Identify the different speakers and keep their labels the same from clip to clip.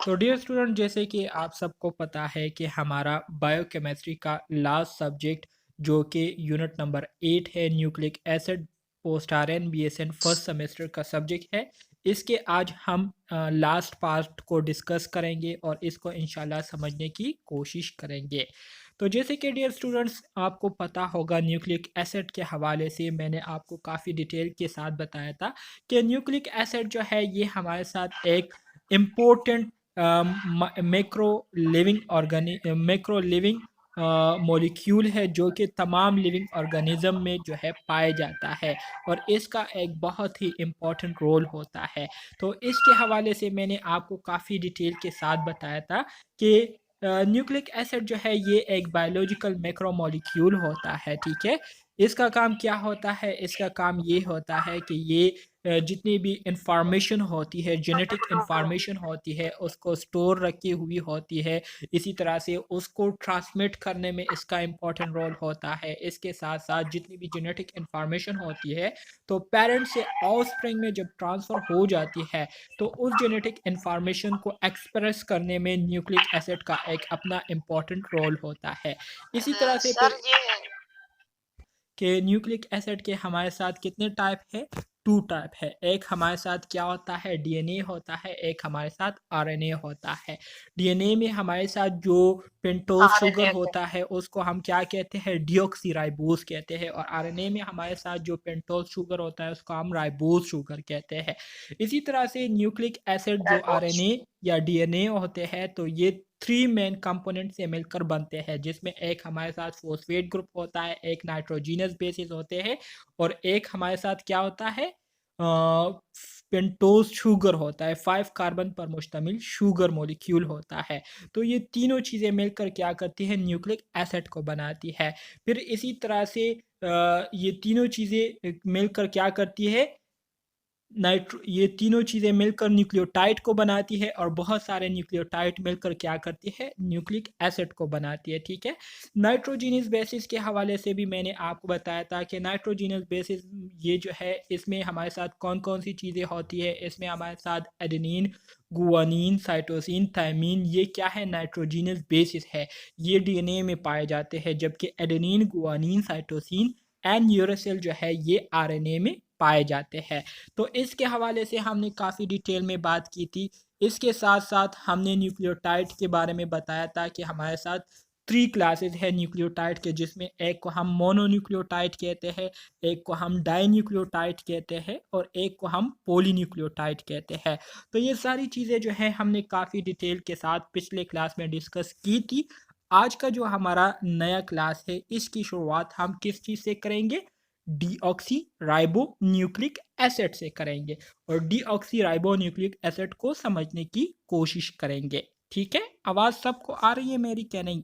Speaker 1: तो dear student, जैसे कि आप सबको पता है कि हमारा बायोकेमिस्ट्री का लास्ट सब्जेक्ट जो कि यूनिट नंबर 8 है, nucleic acid post R N B S N first semester का सब्जेक्ट है। इसके आज हम लास्ट पार्ट को डिस्कस करेंगे और इसको इंशाल्लाह समझने की कोशिश करेंगे। तो जैसे कि डियर स्टूडेंट्स, आपको पता होगा न्यूक्लिक एसिड के हवाले से मैंने आपको काफ़ी डिटेल के साथ बताया था कि न्यूक्लिक एसिड जो है ये हमारे साथ एक इम्पोर्टेंट मैक्रो लिविंग मॉलिक्यूल है जो कि तमाम लिविंग ऑर्गेनिज्म में जो है पाया जाता है और इसका एक बहुत ही इम्पोर्टेंट रोल होता है। तो इसके हवाले से मैंने आपको काफ़ी डिटेल के साथ बताया था कि न्यूक्लिक एसिड जो है ये एक बायोलॉजिकल मैक्रो मॉलिक्यूल होता है। ठीक है, इसका काम क्या होता है? इसका काम ये होता है कि ये जितनी भी इंफॉर्मेशन होती है, जेनेटिक इंफॉर्मेशन होती है, उसको स्टोर रखी हुई होती है। इसी तरह से उसको ट्रांसमिट करने में इसका इम्पोर्टेंट रोल होता है। इसके साथ साथ जितनी भी जेनेटिक इंफॉर्मेशन होती है तो पेरेंट से ऑफस्प्रिंग में जब ट्रांसफ़र हो जाती है तो उस जेनेटिक इंफॉर्मेशन को एक्सप्रेस करने में न्यूक्लिक एसिड का एक अपना इम्पोर्टेंट रोल होता है। इसी तरह से
Speaker 2: सर
Speaker 1: फिर
Speaker 2: ये
Speaker 1: कि न्यूक्लिक एसिड के हमारे साथ कितने टाइप है? 2 टाइप है। एक हमारे साथ क्या होता है? डीएनए होता है, एक हमारे साथ आरएनए होता है। डीएनए में हमारे साथ जो पेंटोज शुगर
Speaker 2: आरएनए को
Speaker 1: होता है उसको हम क्या कहते हैं? डीऑक्सीराइबोज कहते हैं और आरएनए में हमारे साथ जो पेंटोज शुगर होता है उसको हम राइबोज शुगर कहते हैं। इसी तरह से न्यूक्लिक एसिड जो
Speaker 2: राइबोज
Speaker 1: आरएनए या डीएनए होते हैं तो ये 3 मेन कंपोनेंट से मिलकर बनते हैं, जिसमें एक हमारे साथ फॉस्फेट ग्रुप होता है, एक नाइट्रोजनस बेसिस होते हैं और एक हमारे साथ क्या होता है? पेंटोज शुगर होता है, 5 कार्बन पर मुश्तमिल शुगर मॉलिक्यूल होता है। तो ये तीनों चीज़ें मिलकर क्या करती हैं? न्यूक्लिक एसिड को बनाती है। फिर इसी तरह से ये तीनों चीज़ें मिलकर क्या करती है? ये तीनों चीज़ें मिलकर न्यूक्लियोटाइड को बनाती है और बहुत सारे न्यूक्लियोटाइड मिलकर क्या करती है? न्यूक्लिक एसिड को बनाती है। ठीक है, नाइट्रोजीनियस बेसिस के हवाले से भी मैंने आपको बताया था कि नाइट्रोजीनियस बेसिस ये जो है इसमें हमारे साथ कौन कौन सी चीज़ें होती है। इसमें हमारे साथ एडेनिन, गुआनिन, साइटोसिन, थायमीन, ये क्या है? नाइट्रोजीनियस बेसिस है। ये डीएनए में पाए जाते हैं, जबकि adenine, guanine, cytosine and uracil जो है ये आरएनए में पाए जाते हैं। तो इसके हवाले से हमने काफ़ी डिटेल में बात की थी। इसके साथ साथ हमने न्यूक्लियोटाइड के बारे में बताया था कि हमारे साथ 3 क्लासेस है न्यूक्लियोटाइड के, जिसमें एक को हम मोनोन्यूक्लियोटाइड कहते हैं, एक को हम डाइन्यूक्लियोटाइड कहते हैं और एक को हम पॉलीन्यूक्लियोटाइड कहते हैं। तो ये सारी चीज़ें जो है हमने काफ़ी डिटेल के साथ पिछले क्लास में डिस्कस की थी। आज का जो हमारा नया क्लास है इसकी शुरुआत हम किस चीज़ से करेंगे? डीऑक्सी राइबो न्यूक्लिक एसिड से करेंगे और डीऑक्सी राइबो न्यूक्लिक एसिड को समझने की कोशिश करेंगे। ठीक है, आवाज़ सबको आ रही है मेरी क्या नहीं?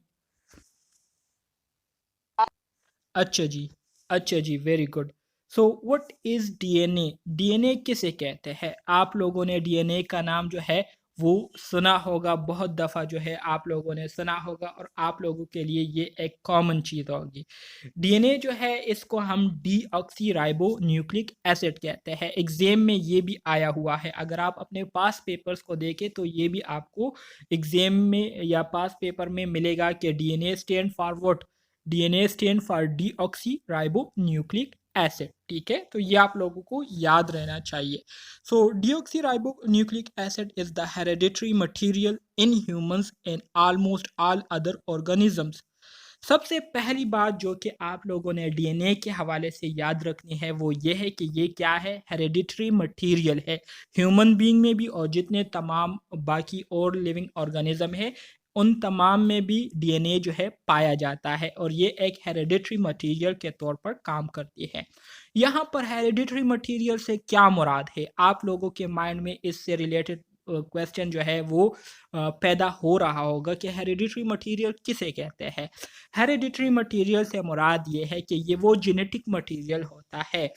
Speaker 1: अच्छा जी, अच्छा जी, very good. So what is DNA? DNA किसे कहते हैं? आप लोगों ने डीएनए का नाम जो है वो सुना होगा, बहुत दफ़ा जो है आप लोगों ने सुना होगा और आप लोगों के लिए ये एक कॉमन चीज़ होगी। डीएनए जो है इसको हम डीऑक्सी राइबो न्यूक्लिक एसिड कहते हैं। एग्ज़ाम में ये भी आया हुआ है। अगर आप अपने पास पेपर्स को देखें तो ये भी आपको एग्ज़ाम में या पास पेपर में मिलेगा कि DNA stand for what? DNA stand for deoxy ribo nucleic acid. ठीक है, तो ये आप लोगों को याद रहना चाहिए। So deoxyribonucleic acid is the hereditary material in humans and almost all other organisms. सबसे पहली बात जो कि आप लोगों ने डीएनए के हवाले से याद रखनी है वो ये है कि ये क्या है? हेरेडिटरी मटेरियल है। ह्यूमन बीइंग में भी और जितने तमाम बाकी और लिविंग ऑर्गेनिज्म है उन तमाम में भी डीएनए जो है पाया जाता है और ये एक हेरेडिटरी मटेरियल के तौर पर काम करती है। यहाँ पर हेरेडिटरी मटेरियल से क्या मुराद है? आप लोगों के माइंड में इससे रिलेटेड क्वेश्चन जो है वो पैदा हो रहा होगा कि हेरिडिटरी मटेरियल किसे कहते हैं। हेरिडिटरी मटेरियल से मुराद ये है कि ये वो जेनेटिक मटेरियल होता है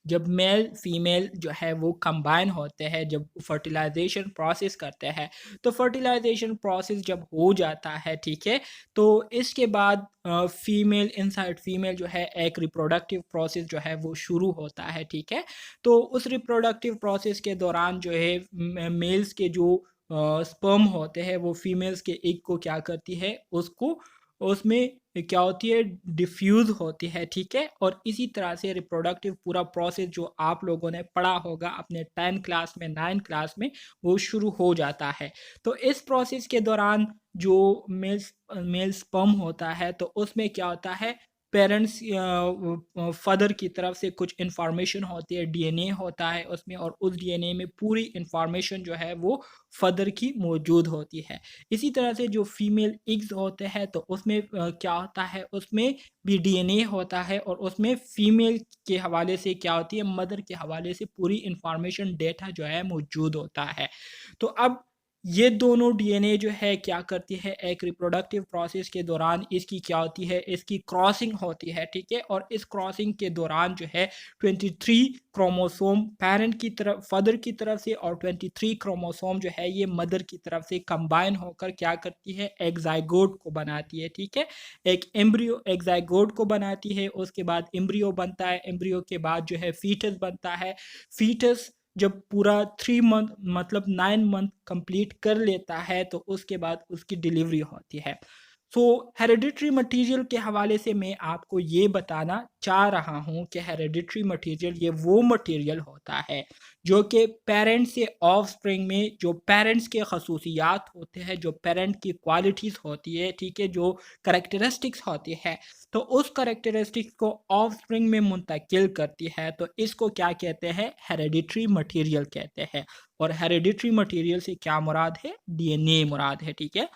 Speaker 1: जब मेल फीमेल जो है वो कंबाइन होते हैं, जब फर्टिलाइजेशन प्रोसेस करते हैं तो फर्टिलाइजेशन प्रोसेस जब हो जाता है, ठीक है, तो इसके बाद फीमेल इनसाइड फीमेल जो है एक रिप्रोडक्टिव प्रोसेस जो है वो शुरू होता है। ठीक है, तो उस रिप्रोडक्टिव प्रोसेस के दौरान जो है मेल्स के जो स्पर्म होते हैं वो फीमेल्स के एग को क्या करती है, उसको उसमें क्या होती है, डिफ्यूज होती है, ठीक है। और इसी तरह से रिप्रोडक्टिव पूरा प्रोसेस जो आप लोगों ने पढ़ा होगा अपने 10 क्लास में, 9 क्लास में, वो शुरू हो जाता है। तो इस प्रोसेस के दौरान जो मेल स्पर्म होता है तो उसमें क्या होता है, पेरेंट्स फादर की तरफ से कुछ इंफॉर्मेशन होती है, डीएनए होता है उसमें, और उस डीएनए में पूरी इंफॉर्मेशन जो है वो फादर की मौजूद होती है। इसी तरह से जो फीमेल एग्स होते हैं तो उसमें क्या होता है, उसमें भी डीएनए होता है, और उसमें फीमेल के हवाले से क्या होती है, मदर के हवाले से पूरी इंफॉर्मेशन डेटा जो है मौजूद होता है। तो अब ये दोनों डीएनए जो है क्या करती है, एक रिप्रोडक्टिव प्रोसेस के दौरान इसकी क्या होती है, इसकी क्रॉसिंग होती है, ठीक है। और इस क्रॉसिंग के दौरान जो है 23 क्रोमोसोम पेरेंट की तरफ, फादर की तरफ से, और 23 क्रोमोसोम जो है ये मदर की तरफ से कंबाइन होकर क्या करती है, एक जाइगोट को बनाती है, ठीक है। एक एम्ब्रियो एक जाइगोट को बनाती है, उसके बाद एम्ब्रियो बनता है, एम्ब्रियो के बाद जो है फीटस बनता है। फीटस जब पूरा 3 मंथ मतलब 9 मंथ कंप्लीट कर लेता है तो उसके बाद उसकी डिलीवरी होती है। सो हेरिडिटरी मटेरियल के हवाले से मैं आपको ये बताना चाह रहा हूँ कि हेरिडिटरी मटेरियल ये वो मटेरियल होता है जो कि पेरेंट से ऑफ स्प्रिंग में जो पेरेंट्स के खसूसियात होते हैं, जो पेरेंट की क्वालिटीज़ होती है, ठीक है, जो करेक्टरिस्टिक्स होती है, तो उस करेक्टरिस्टिक्स को ऑफ स्प्रिंग में मुंतकिल करती है। तो इसको क्या कहते हैं, हेरिडिटरी मटेरियल कहते हैं। और हेरिडिटरी मटेरियल से क्या मुराद है, डीएनए मुराद है, ठीक है।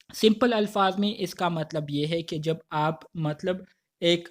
Speaker 1: सिंपल अल्फाज में इसका मतलब ये है कि जब आप मतलब एक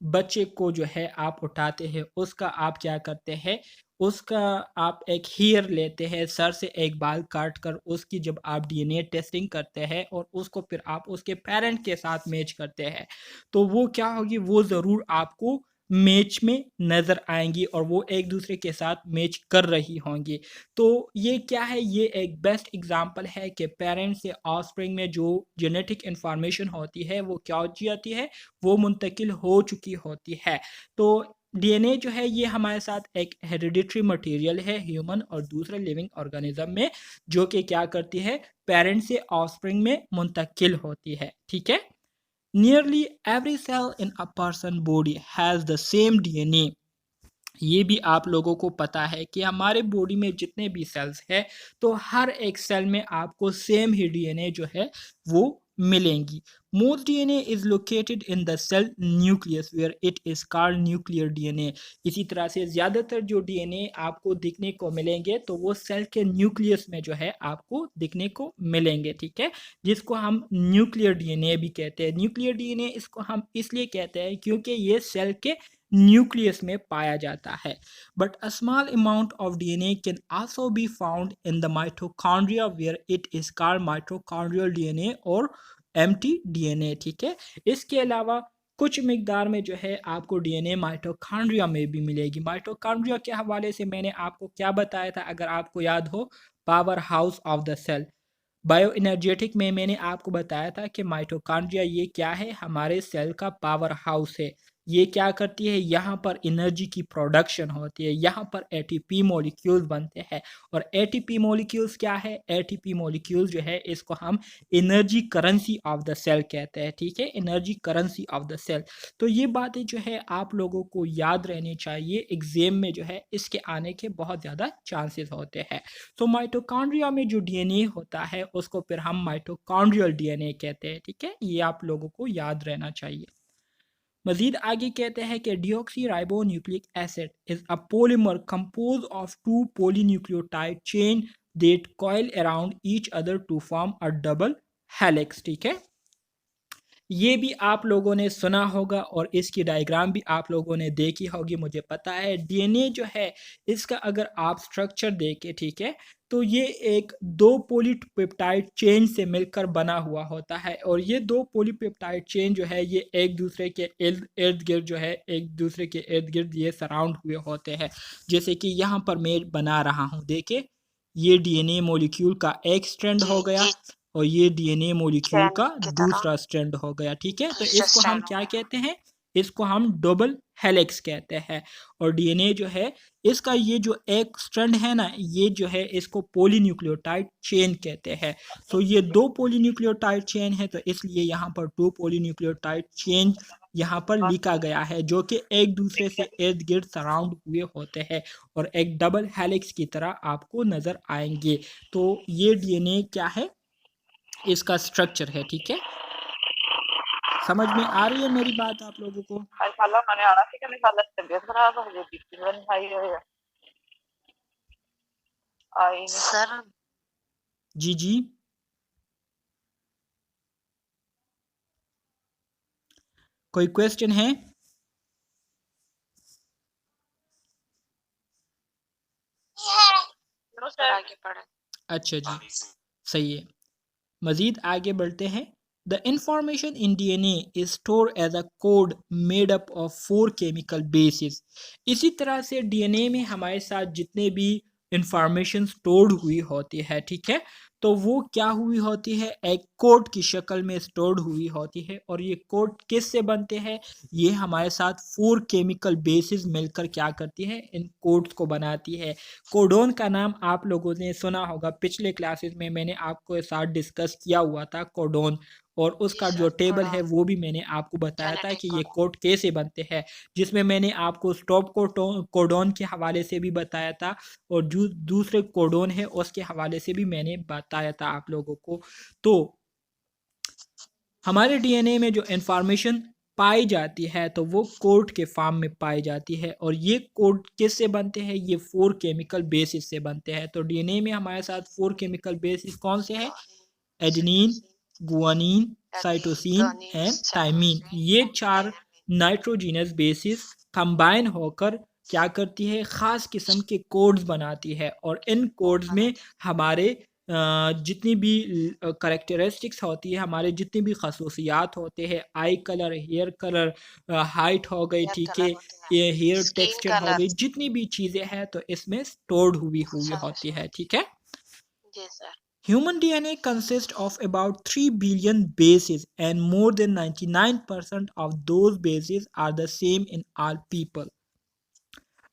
Speaker 1: बच्चे को जो है आप उठाते हैं, उसका आप क्या करते हैं, उसका आप एक हेयर लेते हैं, सर से एक बाल काट कर उसकी जब आप डीएनए टेस्टिंग करते हैं और उसको फिर आप उसके पेरेंट के साथ मैच करते हैं, तो वो क्या होगी, वो ज़रूर आपको मैच में नज़र आएंगी और वो एक दूसरे के साथ मैच कर रही होंगी। तो ये क्या है, ये एक बेस्ट एग्जांपल है कि पेरेंट्स से ऑफस्प्रिंग में जो जेनेटिक इंफॉर्मेशन होती है वो क्या हो जाती है, वो मुंतकिल हो चुकी होती है। तो डीएनए जो है ये हमारे साथ एक हेरिडिटरी मटेरियल है ह्यूमन और दूसरे लिविंग ऑर्गेनिज्म में, जो कि क्या करती है, पेरेंट्स से ऑफस्प्रिंग में मुंतकिल होती है, ठीक है। Nearly every cell in a person body has the same DNA. ये भी आप लोगों को पता है कि हमारे बॉडी में जितने भी सेल्स हैं तो हर एक सेल में आपको सेम ही डीएनए जो है वो मिलेंगी। Most DNA is located in the cell nucleus where it is called nuclear DNA. इसी तरह से ज़्यादातर जो डीएनए आपको दिखने को मिलेंगे तो वो सेल के न्यूक्लियस में जो है आपको दिखने को मिलेंगे, ठीक है, जिसको हम न्यूक्लियर डीएनए भी कहते हैं। न्यूक्लियर डीएनए इसको हम इसलिए कहते हैं क्योंकि ये सेल के न्यूक्लियस में पाया जाता है। But a small amount of DNA can also be found in the mitochondria where it is called mitochondrial DNA और एम्प्टी डीएनए, ठीक है। इसके अलावा कुछ मिकदार में जो है आपको डीएनए माइटोकॉन्ड्रिया में भी मिलेगी। माइटोकॉन्ड्रिया के हवाले से मैंने आपको क्या बताया था, अगर आपको याद हो, power house of the cell. Bioenergetic में मैंने आपको बताया था कि माइटोकॉन्ड्रिया ये क्या है, हमारे सेल का पावर हाउस है। ये क्या करती है, यहाँ पर एनर्जी की प्रोडक्शन होती है, यहाँ पर एटीपी मॉलिक्यूल्स बनते हैं। और एटीपी मॉलिक्यूल्स क्या है, एटीपी मॉलिक्यूल्स जो है इसको हम energy currency of the cell कहते हैं, ठीक है, energy currency of the cell. तो ये बातें जो है आप लोगों को याद रहनी चाहिए, एग्जाम में जो है इसके आने के बहुत ज़्यादा चांसेस होते हैं। तो माइटोकॉन्ड्रिया में जो डीएनए होता है उसको फिर हम माइटोकॉन्ड्रियल डीएनए कहते हैं, ठीक है, ये आप लोगों को याद रहना चाहिए। मजीद आगे कहते हैं कि deoxyribonucleic acid is a polymer compose of 2 polynucleotide chain that coil around each other to form a double helix, ठीक है। ये भी आप लोगों ने सुना होगा और इसकी डायग्राम भी आप लोगों ने देखी होगी, मुझे पता है। डीएनए जो है इसका अगर आप स्ट्रक्चर देखें, ठीक है, तो ये एक 2 पॉलीपेप्टाइड चेन से मिलकर बना हुआ होता है। और ये 2 पॉलीपेप्टाइड चेन जो है ये एक दूसरे के इर्द इर्द गिर्द जो है एक दूसरे के इर्द गिर्द ये सराउंड हुए होते हैं। जैसे कि यहाँ पर मैं बना रहा हूँ, देखिए, ये डीएनए मॉलिक्यूल का एक स्ट्रैंड हो गया और ये डीएनए मॉलिक्यूल का दूसरा स्ट्रैंड हो गया, ठीक है। तो इसको हम क्या कहते हैं, इसको हम डबल हेलिक्स कहते हैं। और डीएनए जो है इसका ये जो एक स्ट्रैंड है ना, ये जो है इसको पॉलीन्यूक्लियोटाइड चेन कहते हैं। तो ये 2 पॉलीन्यूक्लियोटाइड चेन है, तो इसलिए यहाँ पर 2 पॉलीन्यूक्लियोटाइड चेन यहाँ पर लिखा गया है, जो कि एक दूसरे से इर्द गिर्द सराउंड हुए होते हैं और एक डबल हेलिक्स की तरह आपको नजर आएंगे। तो ये डीएनए क्या है, इसका स्ट्रक्चर है। ठीक है, समझ में आ रही है मेरी बात आप लोगों को?
Speaker 2: सर
Speaker 1: जी जी, कोई क्वेश्चन है?
Speaker 2: आगे पढ़े।
Speaker 1: अच्छा जी, सही है। मजीद आगे बढ़ते हैं। The information in DNA is store as a code made up of 4 chemical basis. इसी तरह से डीएनए में हमारे साथ जितने भी इंफॉर्मेशन स्टोर्ड हुई होती है, ठीक है, तो वो क्या हुई होती है, एक कोड की शक्ल में स्टोर्ड हुई होती है। और ये कोड किस से बनते हैं, ये हमारे साथ 4 केमिकल बेसिस मिलकर क्या करती है, इन कोड्स को बनाती है। कोडोन का नाम आप लोगों ने सुना होगा, पिछले क्लासेस में मैंने आपको साथ डिस्कस किया हुआ था कोडोन, और उसका जो टेबल है वो भी मैंने आपको बताया था कि ये कोड कैसे बनते हैं, जिसमें मैंने आपको स्टॉप कोडोन के हवाले से भी बताया था, और जो दूसरे कोडोन है उसके हवाले से भी मैंने बताया था आप लोगों को। तो हमारे डीएनए में जो इंफॉर्मेशन पाई जाती है तो वो कोड के फॉर्म में पाई जाती है, और ये कोड किससे बनते हैं, ये 4 केमिकल बेसिस से बनते हैं। तो डीएनए में हमारे साथ 4 केमिकल बेसिस कौन से हैं, adenine, guanine, cytosine and thymine. ये 4 नाइट्रोजीनस बेसिस कंबाइन होकर क्या करती है, ख़ास किस्म के कोड्स बनाती है। और इन कोड्स में हमारे जितनी भी करेक्टरिस्टिक्स होती है, हमारे जितनी भी खसूसियात होते हैं, eye colour, hair colour, height हो गई, ठीक है, ये हेयर टेक्सचर हो गई, जितनी भी चीज़ें हैं तो इसमें स्टोर्ड हुई हुई होती है। ठीक है,
Speaker 2: जी sir.
Speaker 1: Human DNA consists of about 3 billion bases, and more than 99% of those bases are the same in all people.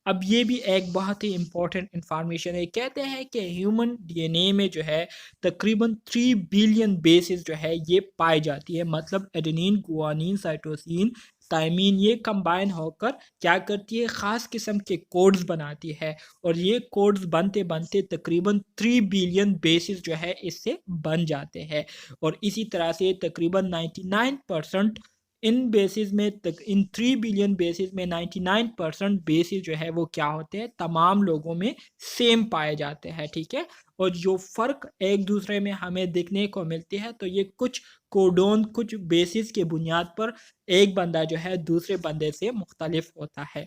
Speaker 1: अब ये भी एक बहुत ही इम्पोर्टेंट इंफॉर्मेशन है। कहते हैं कि ह्यूमन डीएनए में जो है तकरीबन 3 बिलियन बेसिस जो है ये पाई जाती है, मतलब एडेनिन, गुआनिन, साइटोसिन, थाइमिन, ये कंबाइन होकर क्या करती है, ख़ास किस्म के कोड्स बनाती है। और ये कोड्स बनते बनते तकरीबन 3 बिलियन बेसिस जो है इससे बन जाते हैं। और इसी तरह से तकरीबन 99% इन बेसिस में इन 3 बिलियन बेसिस में 99% बेसिस जो है वो क्या होते हैं, तमाम लोगों में सेम पाए जाते हैं। ठीक है, और जो फ़र्क एक दूसरे में हमें देखने को मिलती है, तो ये कुछ कोडोन, कुछ बेसिस के बुनियाद पर एक बंदा जो है दूसरे बंदे से मुख्तलिफ होता है।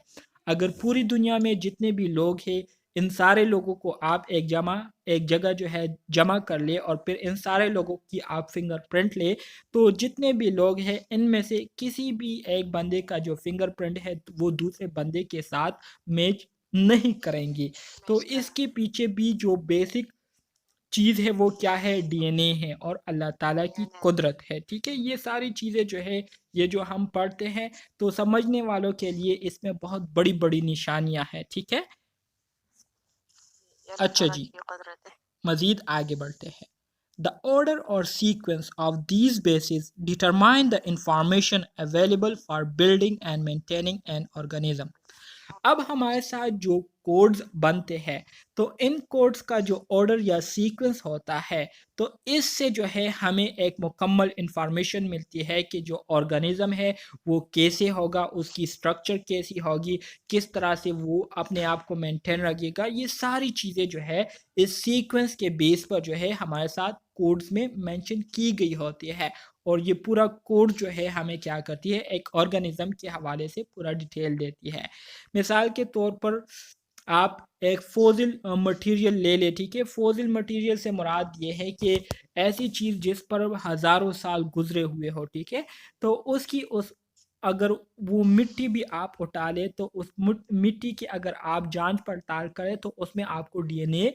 Speaker 1: अगर पूरी दुनिया में जितने भी लोग हैं, इन सारे लोगों को आप एक जगह जो है जमा कर ले, और फिर इन सारे लोगों की आप फिंगरप्रिंट ले, तो जितने भी लोग हैं इनमें से किसी भी एक बंदे का जो फिंगरप्रिंट है वो दूसरे बंदे के साथ मैच नहीं करेंगे। तो इसके पीछे भी जो बेसिक चीज़ है वो क्या है, डीएनए है और अल्लाह ताला की कुदरत है। ठीक है, ये सारी चीज़ें जो है, ये जो हम पढ़ते हैं, तो समझने वालों के लिए इसमें बहुत बड़ी बड़ी निशानियां हैं। ठीक है, अच्छा जी, मज़ीद आगे बढ़ते हैं। The order or sequence of these bases determine the information available for building and maintaining an organism. अब हमारे साथ जो कोड्स बनते हैं, तो इन कोड्स का जो ऑर्डर या सीक्वेंस होता है, तो इससे जो है हमें एक मुकम्मल इंफॉर्मेशन मिलती है कि जो ऑर्गेनिज्म है वो कैसे होगा, उसकी स्ट्रक्चर कैसी होगी, किस तरह से वो अपने आप को मेंटेन रखेगा। ये सारी चीज़ें जो है इस सीक्वेंस के बेस पर जो है हमारे साथ कोड्स में मेंशन की गई होती है। और ये पूरा कोड जो है हमें क्या करती है, एक ऑर्गेनिज्म के हवाले से पूरा डिटेल देती है। मिसाल के तौर पर आप एक फोसिल मटेरियल ले ले, ठीक है, फोसिल मटेरियल से मुराद ये है कि ऐसी चीज़ जिस पर हज़ारों साल गुजरे हुए हो, ठीक है, तो उसकी उस अगर वो मिट्टी भी आप उठा ले, तो उस मिट्टी की अगर आप जांच पड़ताल करें तो उसमें आपको डीएनए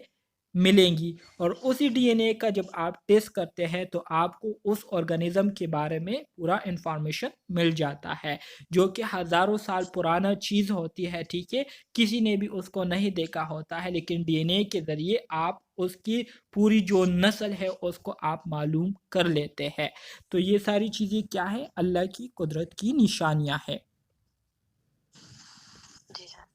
Speaker 1: मिलेंगी और उसी डीएनए का जब आप टेस्ट करते हैं तो आपको उस ऑर्गेनिज्म के बारे में पूरा इंफॉर्मेशन मिल जाता है, जो कि हज़ारों साल पुराना चीज़ होती है, ठीक है? किसी ने भी उसको नहीं देखा होता है, लेकिन डीएनए के ज़रिए आप उसकी पूरी जो नस्ल है उसको आप मालूम कर लेते हैं। तो ये सारी चीज़ें क्या है? अल्लाह की कुदरत की निशानियाँ हैं।
Speaker 2: जी सर।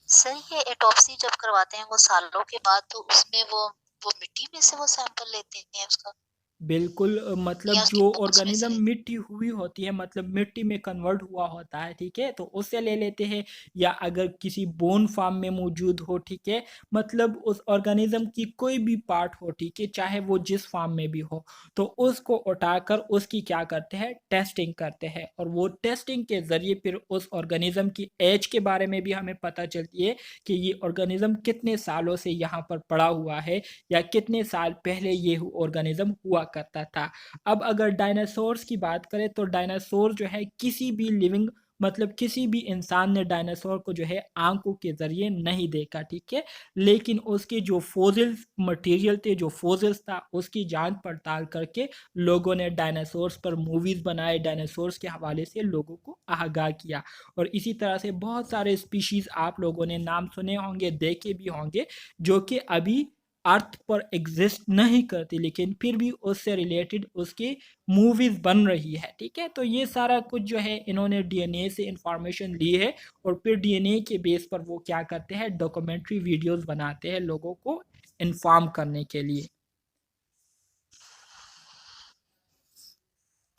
Speaker 2: सर ये ऑटोप्सी जब करवाते हैं वो सालों के बाद, तो उसमें वो मिट्टी में से वो सैंपल लेते हैं उसका,
Speaker 1: बिल्कुल
Speaker 2: या
Speaker 1: मतलब
Speaker 2: उसकी
Speaker 1: जो
Speaker 2: बोन्स में से
Speaker 1: ऑर्गेनिज्म
Speaker 2: लेते
Speaker 1: मिट्टी हुई होती है, मतलब मिट्टी में कन्वर्ट हुआ होता है, ठीक है? तो उससे ले लेते हैं, या अगर किसी बोन फार्म में मौजूद हो, ठीक है? मतलब उस ऑर्गेनिज्म की कोई भी पार्ट हो, ठीक है? चाहे वो जिस फार्म में भी हो, तो उसको उठाकर उसकी क्या करते हैं? टेस्टिंग करते हैं और वो टेस्टिंग के ज़रिए फिर उस ऑर्गेनिज्म की एज के बारे में भी हमें पता चलती है कि ये ऑर्गेनिज्म कितने सालों से यहाँ पर पड़ा हुआ है या कितने साल पहले ये ऑर्गेनिज्म हुआ करता था। अब अगर डायनासोर्स की बात करें तो डायनासोर जो है किसी भी लिविंग मतलब किसी भी इंसान ने डायनासोर को जो है आंखों के ज़रिए नहीं देखा, ठीक है? लेकिन उसके जो फ़ॉसिल्स मटेरियल थे, जो फ़ॉसिल्स था, उसकी जाँच पड़ताल करके लोगों ने डायनासोर्स पर मूवीज़ बनाए, डायनासोर्स के हवाले से लोगों को आगाह किया और इसी तरह से बहुत सारे स्पीशीज़ आप लोगों ने नाम सुने होंगे, देखे भी होंगे, जो कि अभी अर्थ पर एग्जिस्ट नहीं करती, लेकिन फिर भी उससे रिलेटेड उसकी मूवीज बन रही है, ठीक है? तो ये सारा कुछ जो है इन्होंने डीएनए से इंफॉर्मेशन ली है और फिर डीएनए के बेस पर वो क्या करते हैं? डॉक्यूमेंट्री वीडियोस बनाते हैं लोगों को इन्फॉर्म करने के लिए,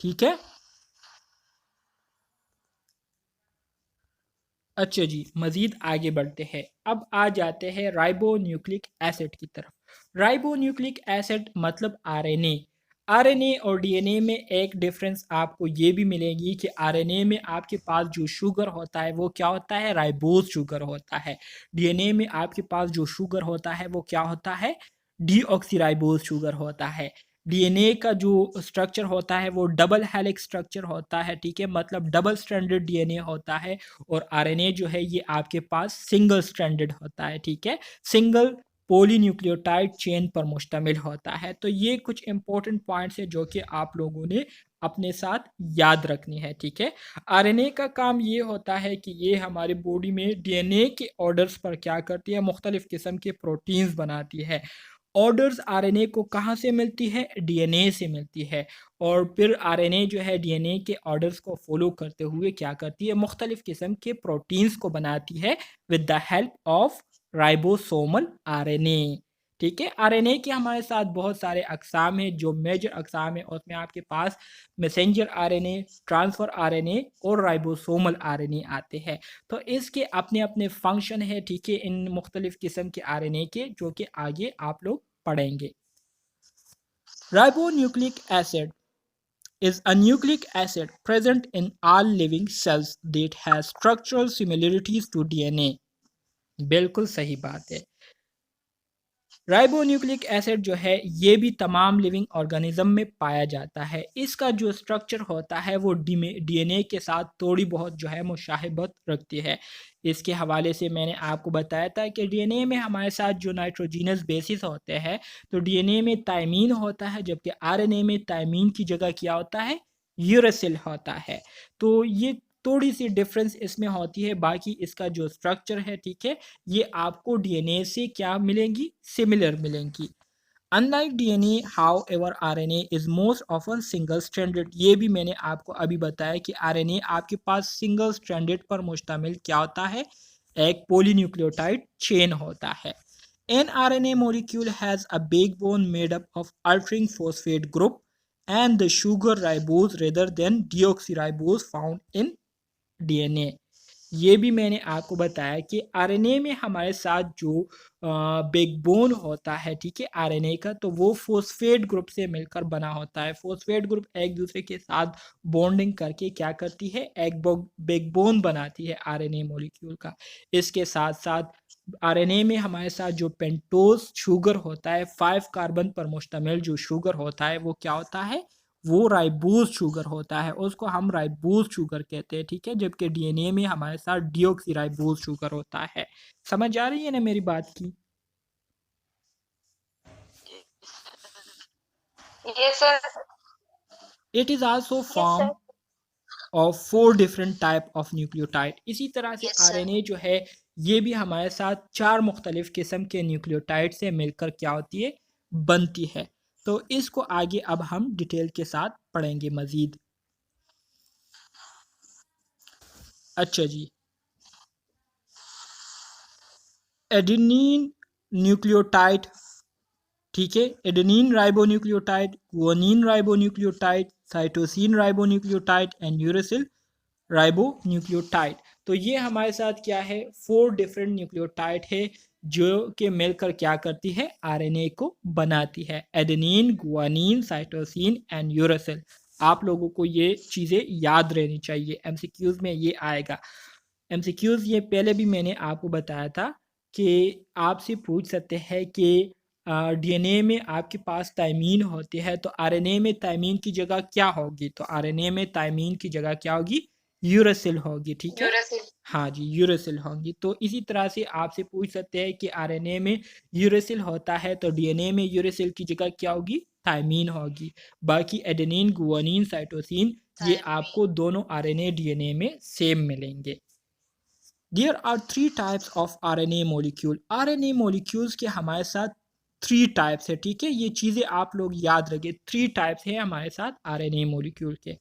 Speaker 1: ठीक है? अच्छा जी, मज़ीद आगे बढ़ते हैं। अब आ जाते हैं राइबोन्यूक्लिक एसिड की तरफ। राइबोन्यूक्लिक एसिड मतलब आरएनए। आरएनए और डीएनए में एक डिफरेंस आपको ये भी मिलेगी कि आरएनए में आपके पास जो शुगर होता है वो क्या होता है? राइबोज शुगर होता है। डीएनए में आपके पास जो शुगर होता है वो क्या होता है? डीऑक्सीराइबोज शुगर होता है। डीएनए का जो स्ट्रक्चर होता है वो डबल हेलिक्स स्ट्रक्चर होता है, ठीक है? मतलब डबल स्ट्रैंडेड डीएनए होता है और आरएनए जो है ये आपके पास सिंगल स्ट्रैंडेड होता है, ठीक है? सिंगल पॉलीन्यूक्लियोटाइड चेन पर मुश्तमिल होता है। तो ये कुछ इंपॉर्टेंट पॉइंट्स हैं जो कि आप लोगों ने अपने साथ याद रखनी है, ठीक है? आरएनए का काम ये होता है कि ये हमारी बॉडी में डीएनए के ऑर्डर्स पर क्या करती है? मुख्तलिफ किस्म के प्रोटीन्स बनाती है। ऑर्डर्स आरएनए को कहाँ से मिलती है? डीएनए से मिलती है और फिर आरएनए जो है डीएनए के ऑर्डर्स को फॉलो करते हुए क्या करती है? मुख्तलिफ किस्म के प्रोटीन्स को बनाती है with the help of ribosomal RNA, ठीक है? आरएनए के हमारे साथ बहुत सारे अक़साम हैं, जो मेजर अक़साम है उसमें आपके पास मैसेंजर आरएनए, ट्रांसफ़र आरएनए और राइबोसोमल आरएनए आते हैं। तो इसके अपने-अपने फ़ंक्शन है, ठीक है? इन मुख्तलिफ किस्म के आरएनए के, जो कि आगे आप लोग पढ़ेंगे। Ribonucleic acid is a nucleic acid present in all living cells that has structural similarities to DNA. बिल्कुल सही बात है। राइबोन्यूक्लिक एसिड जो है ये भी तमाम लिविंग ऑर्गेनिज्म में पाया जाता है। इसका जो स्ट्रक्चर होता है वो डीएनए के साथ थोड़ी बहुत जो है मुशाहिबत रखती है। इसके हवाले से मैंने आपको बताया था कि डीएनए में हमारे साथ जो नाइट्रोजिनस बेसिस होते हैं, तो डीएनए में थायमीन होता है, जबकि आरएनए में थायमीन की जगह क्या होता है? यूरेसिल होता है। तो ये थोड़ी सी डिफरेंस इसमें होती है, बाकी इसका जो स्ट्रक्चर है, ठीक है? ये आपको डीएनए से क्या मिलेंगी? सिमिलर मिलेंगी। Unlike DNA however RNA is most often single stranded. ये भी मैंने आपको अभी बताया कि आरएनए आपके पास सिंगल स्ट्रैंडेड पर मुश्तमिल क्या होता है? एक पॉलीन्यूक्लियोटाइड चेन होता है। An RNA molecule has a backbone made up of altering phosphate group and the sugar ribose rather than deoxyribose found in DNA. ये भी मैंने आपको बताया कि आरएनए में हमारे साथ जो बैकबोन होता है, ठीक है? आरएनए का, तो वो फॉस्फेट ग्रुप से मिलकर बना होता है। फॉस्फेट ग्रुप एक दूसरे के साथ बॉन्डिंग करके क्या करती है? एक बैकबोन बनाती है आरएनए मॉलिक्यूल का। इसके साथ साथ आरएनए में हमारे साथ जो पेंटोज शुगर होता है, 5 कार्बन पर मुश्तमिल जो शुगर होता है वो क्या होता है? वो राइबोज शुगर होता है, उसको हम राइबोज शुगर कहते हैं, ठीक है? जबकि डीएनए में हमारे साथ डीऑक्सीराइबोज शुगर होता है। समझ आ रही है ना मेरी बात की?
Speaker 2: Yes, sir.
Speaker 1: It is also
Speaker 2: Yes, sir.
Speaker 1: formed of 4 different type of nucleotide. इसी तरह से
Speaker 2: Yes, sir.
Speaker 1: आरएनए जो है ये भी हमारे साथ 4 मुख्तलिफ किस्म के न्यूक्लियोटाइड से मिलकर क्या होती है, बनती है। तो इसको आगे अब हम डिटेल के साथ पढ़ेंगे मज़ीद। अच्छा जी, एडेनिन न्यूक्लियोटाइड, ठीक है, adenine ribonucleotide, guanine ribonucleotide, cytosine ribonucleotide and uracil ribo nucleotide. तो ये हमारे साथ क्या है, 4 डिफरेंट न्यूक्लियोटाइड है जो कि मिलकर क्या करती है, आरएनए को बनाती है। Adenine, guanine, cytosine and uracil. आप लोगों को ये चीज़ें याद रहनी चाहिए, एमसीक्यूज में ये आएगा। एमसीक्यूज ये पहले भी मैंने आपको बताया था कि आपसे पूछ सकते हैं कि डीएनए में आपके पास थायमीन होती है तो आरएनए में थायमीन की जगह क्या होगी, तो आरएनए में थायमीन की जगह क्या होगी, यूरेसिल होगी, ठीक है। यूरेसिल, हाँ जी, यूरेसिल होगी। तो इसी तरह से आपसे पूछ सकते हैं कि आरएनए में यूरेसिल होता है तो डीएनए में यूरेसिल की जगह क्या होगी, थायमीन होगी। बाकी एडेनिन, गुआनिन, साइटोसिन ये आपको दोनों आरएनए डीएनए में सेम मिलेंगे। There are 3 types of RNA molecule. RNA molecules के हमारे साथ 3 टाइप्स है, ठीक है। ये चीज़ें आप लोग याद रखें, 3 टाइप्स है हमारे साथ RNA molecule के।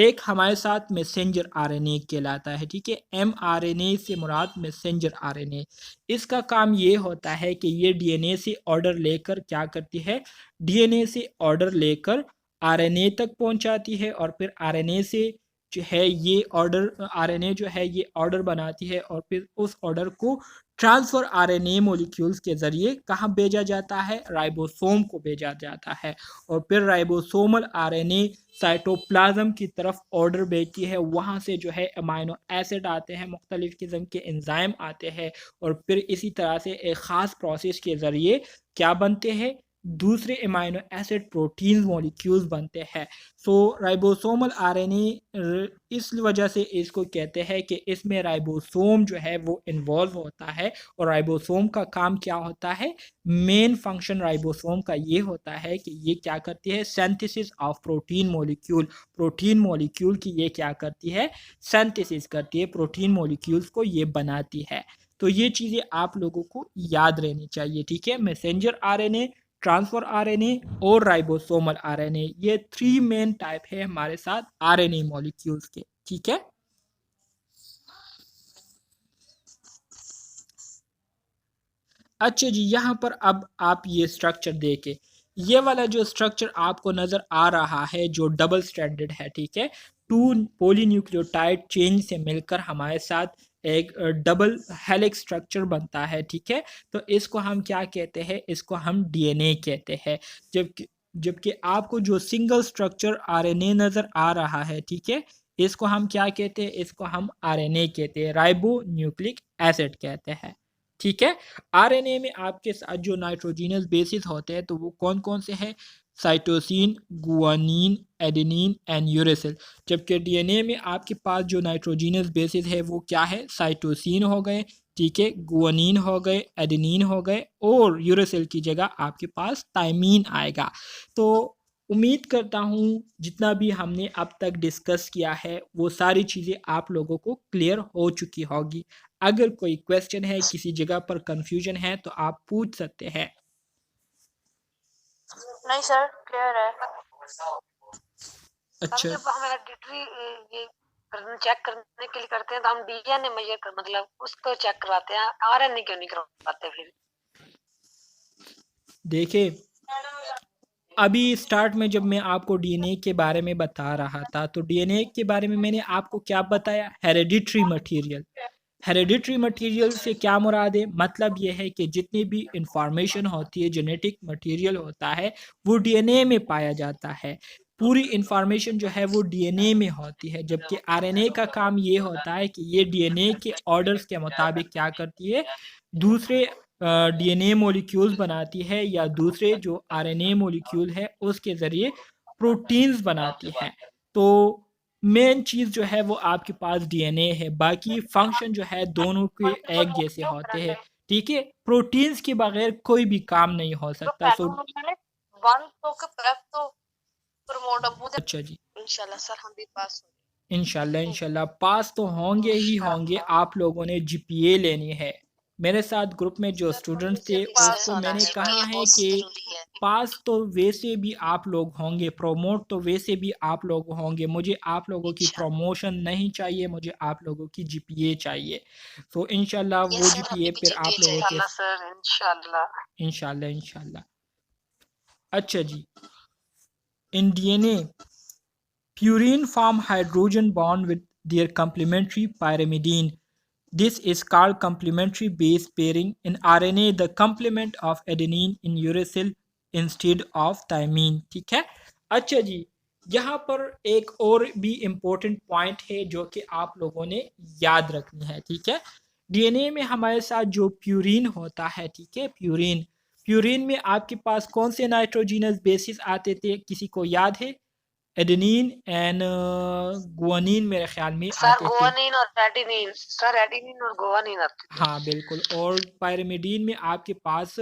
Speaker 1: एक हमारे साथ मैसेंजर RNA कहलाता है, ठीक है। mRNA से मुराद मैसेंजर RNA। इसका काम ये होता है कि ये DNA से ऑर्डर लेकर क्या करती है, DNA से ऑर्डर लेकर RNA तक पहुंचाती है और फिर RNA से जो है ये ऑर्डर, आरएनए जो है ये ऑर्डर बनाती है और फिर उस ऑर्डर को ट्रांसफर आरएनए मॉलिक्यूल्स के ज़रिए कहाँ भेजा जाता है, राइबोसोम को भेजा जाता है। और फिर राइबोसोमल आरएनए साइटोप्लाज्म की तरफ ऑर्डर भेजती है, वहाँ से जो है अमाइनो एसिड आते हैं, मुख्तलिफ़ किस्म के एंजाइम आते हैं और फिर इसी तरह से एक ख़ास प्रोसेस के ज़रिए क्या बनते हैं, दूसरे अमाइनो एसिड प्रोटीन मॉलिक्यूल्स बनते हैं। सो राइबोसोमल आरएनए इस वजह से इसको कहते हैं कि इसमें राइबोसोम जो है वो इन्वॉल्व होता है। और राइबोसोम का काम क्या होता है, मेन फंक्शन राइबोसोम का ये होता है कि ये क्या करती है, synthesis of protein molecule. Protein molecule की ये क्या करती है, सिंथेसिस करती है, प्रोटीन मॉलिक्यूल्स को ये बनाती है। तो ये चीज़ें आप लोगों को याद रहनी चाहिए, ठीक है। मैसेंजर आरएनए, ट्रांसफर आरएनए और राइबोसोमल आरएनए, ये 3 मेन टाइप है हमारे साथ आरएनए मॉलिक्यूल्स के, ठीक है। अच्छा जी, यहाँ पर अब आप ये स्ट्रक्चर देखें, ये वाला जो स्ट्रक्चर आपको नज़र आ रहा है जो डबल स्ट्रैंडेड है, ठीक है। 2 पॉलीन्यूक्लियोटाइड चेन से मिलकर हमारे साथ एक डबल हेलिक्स स्ट्रक्चर बनता है, ठीक है। तो इसको हम क्या कहते हैं, इसको हम डीएनए कहते हैं। जबकि जबकि आपको जो सिंगल स्ट्रक्चर आरएनए नज़र आ रहा है, ठीक है, इसको हम क्या कहते हैं, इसको हम आरएनए कहते हैं, राइबो न्यूक्लिक एसिड कहते हैं, ठीक है। आरएनए में आपके साथ जो नाइट्रोजनस बेसिस होते हैं तो वो कौन कौन से हैं, cytosine, guanine, adenine and uracil. जबकि डीएनए में आपके पास जो नाइट्रोजनस बेसिस है वो क्या है, साइटोसिन हो गए, ठीक है, गुआनिन हो गए, एडेनिन हो गए और यूरेसिल की जगह आपके पास थायमीन आएगा। तो उम्मीद करता हूँ जितना भी हमने अब तक डिस्कस किया है वो सारी चीज़ें आप लोगों को क्लियर हो चुकी होगी। अगर कोई क्वेश्चन है, किसी जगह पर कंफ्यूजन है तो आप पूछ सकते हैं।
Speaker 2: नहीं सर, क्लियर है।
Speaker 1: अच्छा,
Speaker 2: जब हम हेरिडिटरी ये चेक करने के लिए करते हैं तो हम डीएनए मेजर कर मतलब उसको चेक करवाते हैं, आरएनए क्यों नहीं करवाते फिर?
Speaker 1: देखिए, अभी स्टार्ट में जब मैं आपको डीएनए के बारे में बता रहा था तो डीएनए के बारे में मैंने आपको क्या बताया, हेरिडिटरी मटेरियल। हेरिडिटरी मटेरियल से क्या मुराद है, मतलब ये है कि जितनी भी इंफॉर्मेशन होती है, जेनेटिक मटेरियल होता है वो डीएनए में पाया जाता है। पूरी इंफॉर्मेशन जो है वो डीएनए में होती है। जबकि आरएनए का काम ये होता है कि ये डीएनए के ऑर्डर्स के मुताबिक क्या करती है, दूसरे डीएनए मॉलिक्यूल्स बनाती है या दूसरे जो आरएनए मॉलिक्यूल है उसके ज़रिए प्रोटीन्स बनाती है। तो मेन चीज़ जो है वो आपके पास डीएनए है, बाकी फंक्शन जो है दोनों के एक जैसे होते हैं, ठीक है। प्रोटीन्स के बगैर कोई भी काम नहीं हो सकता। सो
Speaker 2: वन तो के प्रेप तो
Speaker 1: अच्छा जी,
Speaker 2: इंशाल्लाह सर हम भी पास हो
Speaker 1: इंशाल्लाह पास तो होंगे ही होंगे। आप लोगों ने जीपीए लेनी है। मेरे साथ ग्रुप में जो स्टूडेंट्स थे उसको मैंने कहा है कि
Speaker 2: जरूरी है।
Speaker 1: पास तो वैसे भी आप लोग होंगे, प्रमोट तो वैसे भी आप लोग होंगे। मुझे आप लोगों की
Speaker 2: इंशाल्लाह
Speaker 1: प्रमोशन नहीं चाहिए, मुझे आप लोगों की जीपीए चाहिए। तो इंशाल्लाह वो
Speaker 2: यस सर
Speaker 1: जीपीए
Speaker 2: हमें भी
Speaker 1: फिर
Speaker 2: जीपीए
Speaker 1: आप लोगों के
Speaker 2: चाहिए। इंशाल्लाह सर इंशाल्लाह।
Speaker 1: इंशाल्लाह। अच्छा जी, in DNA purine form hydrogen bond with their complementary pyrimidine. This is called complementary base pairing. In RNA, the complement of adenine in uracil instead of thymine. ठीक है। अच्छा जी, यहाँ पर एक और भी इम्पोर्टेंट पॉइंट है जो कि आप लोगों ने याद रखनी है। ठीक है, डीएनए में हमारे साथ जो प्यूरिन होता है, ठीक है, प्यूरिन प्यूरिन में आपके पास कौन से नाइट्रोजीनस बेसिस आते थे, किसी को याद है? एडेनिन एंड गुआनिन मेरे ख्याल में
Speaker 2: सर
Speaker 1: आते थे।
Speaker 2: गुआनिन और एडेनिन, सर एडेनिन और गुआनिन आते थे।
Speaker 1: हाँ बिल्कुल, और पायरिमिडीन में आपके पास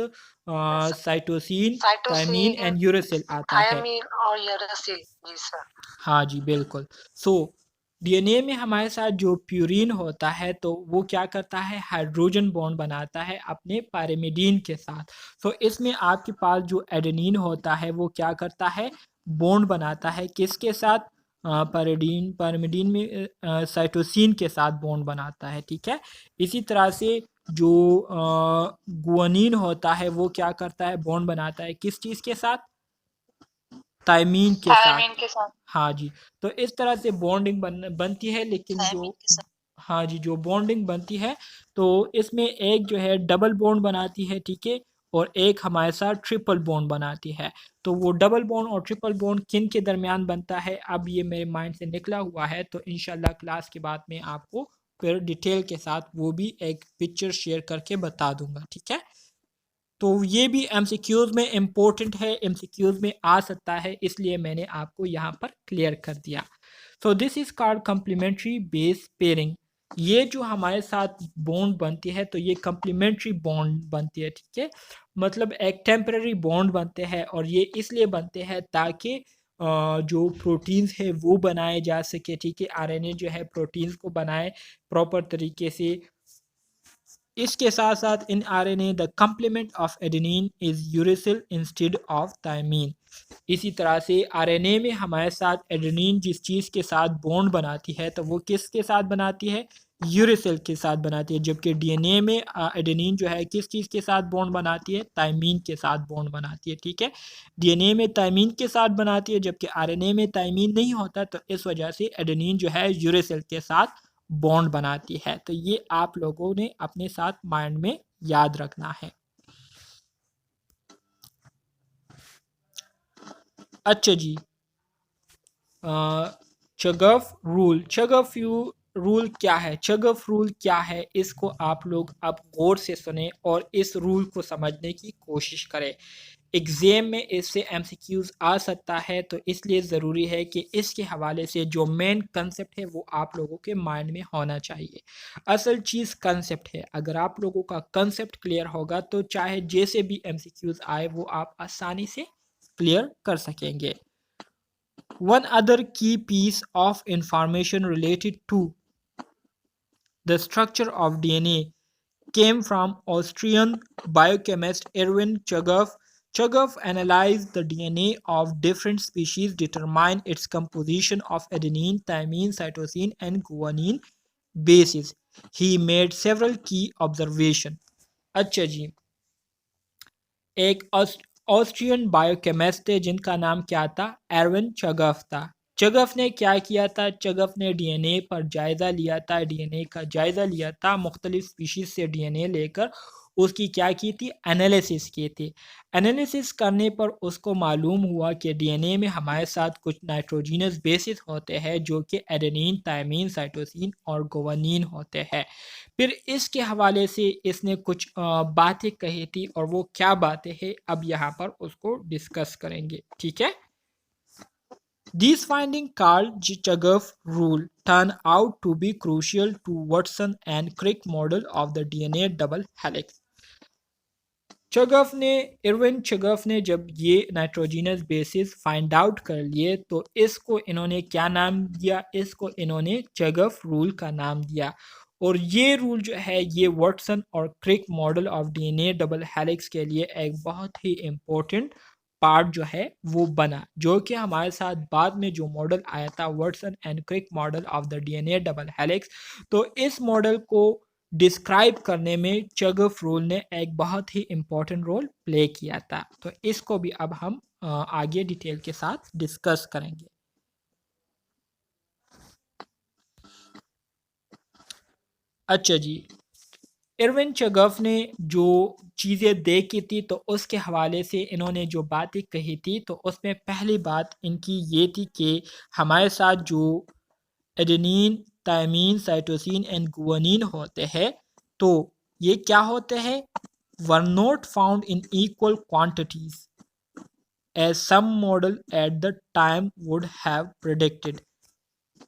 Speaker 1: cytosine, thymine
Speaker 2: cytosine,
Speaker 1: and uracil आता है।
Speaker 2: थायमीन और यूरासिल। जी सर।
Speaker 1: हाँ जी बिल्कुल। सो डीएनए में हमारे साथ जो प्यूरिन होता है तो वो क्या करता है, हाइड्रोजन बॉन्ड बनाता है अपने पायरिमिडीन के साथ। सो इसमें आपके पास जो एडेनिन होता है वो क्या करता है, बॉन्ड बनाता है किसके साथ, पायरिडीन पायरिमिडीन में साइटोसिन के साथ बॉन्ड बनाता है। ठीक है, इसी तरह से जो गुआनिन होता है वो क्या करता है, बॉन्ड बनाता है किस चीज़ के साथ, थायमीन के साथ।
Speaker 2: थायमीन के साथ।
Speaker 1: हाँ जी, तो इस तरह से बॉन्डिंग बनती है। लेकिन जो
Speaker 2: थायमीन के साथ।
Speaker 1: हाँ जी, जो बॉन्डिंग बनती है तो इसमें एक जो है डबल बॉन्ड बनाती है, ठीक है, और एक हमारे साथ ट्रिपल बॉन्ड बनाती है। तो वो डबल बॉन्ड और ट्रिपल बॉन्ड किन के दरमियान बनता है, अब ये मेरे माइंड से निकला हुआ है, तो इंशाल्लाह क्लास के बाद में आपको फिर डिटेल के साथ वो भी एक पिक्चर शेयर करके बता दूंगा। ठीक है, तो ये भी एमसीक्यूज में इम्पोर्टेंट है, एमसीक्यूज में आ सकता है, इसलिए मैंने आपको यहाँ पर क्लियर कर दिया। So this is called complementary base pairing. ये जो हमारे साथ बॉन्ड बनती है तो ये कम्प्लीमेंट्री बॉन्ड बनती है। ठीक है, मतलब एक टेम्पररी बॉन्ड बनते हैं, और ये इसलिए बनते हैं ताकि जो प्रोटीन्स है वो बनाए जा सके। ठीक है, आरएनए जो है प्रोटीन्स को बनाए प्रॉपर तरीके से। इसके साथ साथ इन आरएनए द complement ऑफ adenine is uracil instead of thymine. इसी तरह से आरएनए में हमारे साथ एडेनिन जिस चीज़ के साथ बॉन्ड बनाती है तो वो किसके साथ बनाती है, यूरेसिल के साथ बनाती है। जबकि डीएनए में एडेनिन जो है किस चीज़ के साथ बॉन्ड बनाती है, थायमीन के साथ बॉन्ड बनाती है। ठीक है, डीएनए में थायमीन के साथ बनाती है, जबकि आरएनए में थायमीन नहीं होता, तो इस वजह से एडेनिन जो है यूरेसिल के साथ बॉन्ड बनाती है। तो ये आप लोगों ने अपने साथ माइंड में याद रखना है। अच्छा जी, चगफ रूल, चगफ यू रूल क्या है, चगफ रूल क्या है, इसको आप लोग अब गौर से सुने और इस रूल को समझने की कोशिश करें। एग्ज़ाम में इससे एमसीक्यूज़ आ सकता है, तो इसलिए ज़रूरी है कि इसके हवाले से जो मेन कंसेप्ट है वो आप लोगों के माइंड में होना चाहिए। असल चीज़ कंसेप्ट है। अगर आप लोगों का कंसेप्ट क्लियर होगा तो चाहे जैसे भी एमसीक्यूज़ आए वो आप आसानी से क्लियर कर सकेंगे। One other key piece of information related to the structure of DNA came from Austrian biochemist Erwin Chagov. Chagov analyzed the DNA of different species, determined its composition of adenine, thymine, cytosine, and guanine bases. He made several key observations. अच्छा जी, एक Austrian biochemist थे जिनका नाम क्या था, Irwin चगफ था। चगफ ने क्या किया था, चगफ ने डीएनए पर जायज़ा लिया था, डीएनए का जायज़ा लिया था, मुख्तलिफ स्पीशीज़ से डीएनए लेकर उसकी क्या की थी, एनालिसिस की थी। एनालिसिस करने पर उसको मालूम हुआ कि डीएनए में हमारे साथ कुछ नाइट्रोजीनस बेसिस होते हैं जो कि एडेनिन, थायमीन, साइटोसिन और गुआनिन होते हैं। फिर इसके हवाले से इसने कुछ बातें कही थी, और वो क्या बातें हैं अब यहाँ पर उसको डिस्कस करेंगे। ठीक है, These findings, called Chagaf rule, turn out to be crucial to Watson and Crick model of the DNA double helix. Erwin Chargaff ने जब ये नाइट्रोजिनस बेसिस फाइंड आउट कर लिए तो इसको इन्होंने क्या नाम दिया, इसको इन्होंने चगफ रूल का नाम दिया। और ये रूल जो है ये वाटसन और Crick model of DNA double helix के लिए एक बहुत ही इम्पोर्टेंट पार्ट जो है वो बना, जो कि हमारे साथ बाद में जो मॉडल आया था Watson and Crick model of the DNA double helix, तो इस मॉडल को डिस्क्राइब करने में चगफ रूल ने एक बहुत ही इम्पोर्टेंट रोल प्ले किया था। तो इसको भी अब हम आगे डिटेल के साथ डिस्कस करेंगे। अच्छा जी, इरविन चगफ ने जो चीज़ें देखी थी तो उसके हवाले से इन्होंने जो बातें कही थी तो उसमें पहली बात इनकी ये थी कि हमारे साथ जो adenine, thymine, cytosine and guanine होते हैं तो ये क्या होते हैं, were not found in equal quantities as some model at the time would have predicted.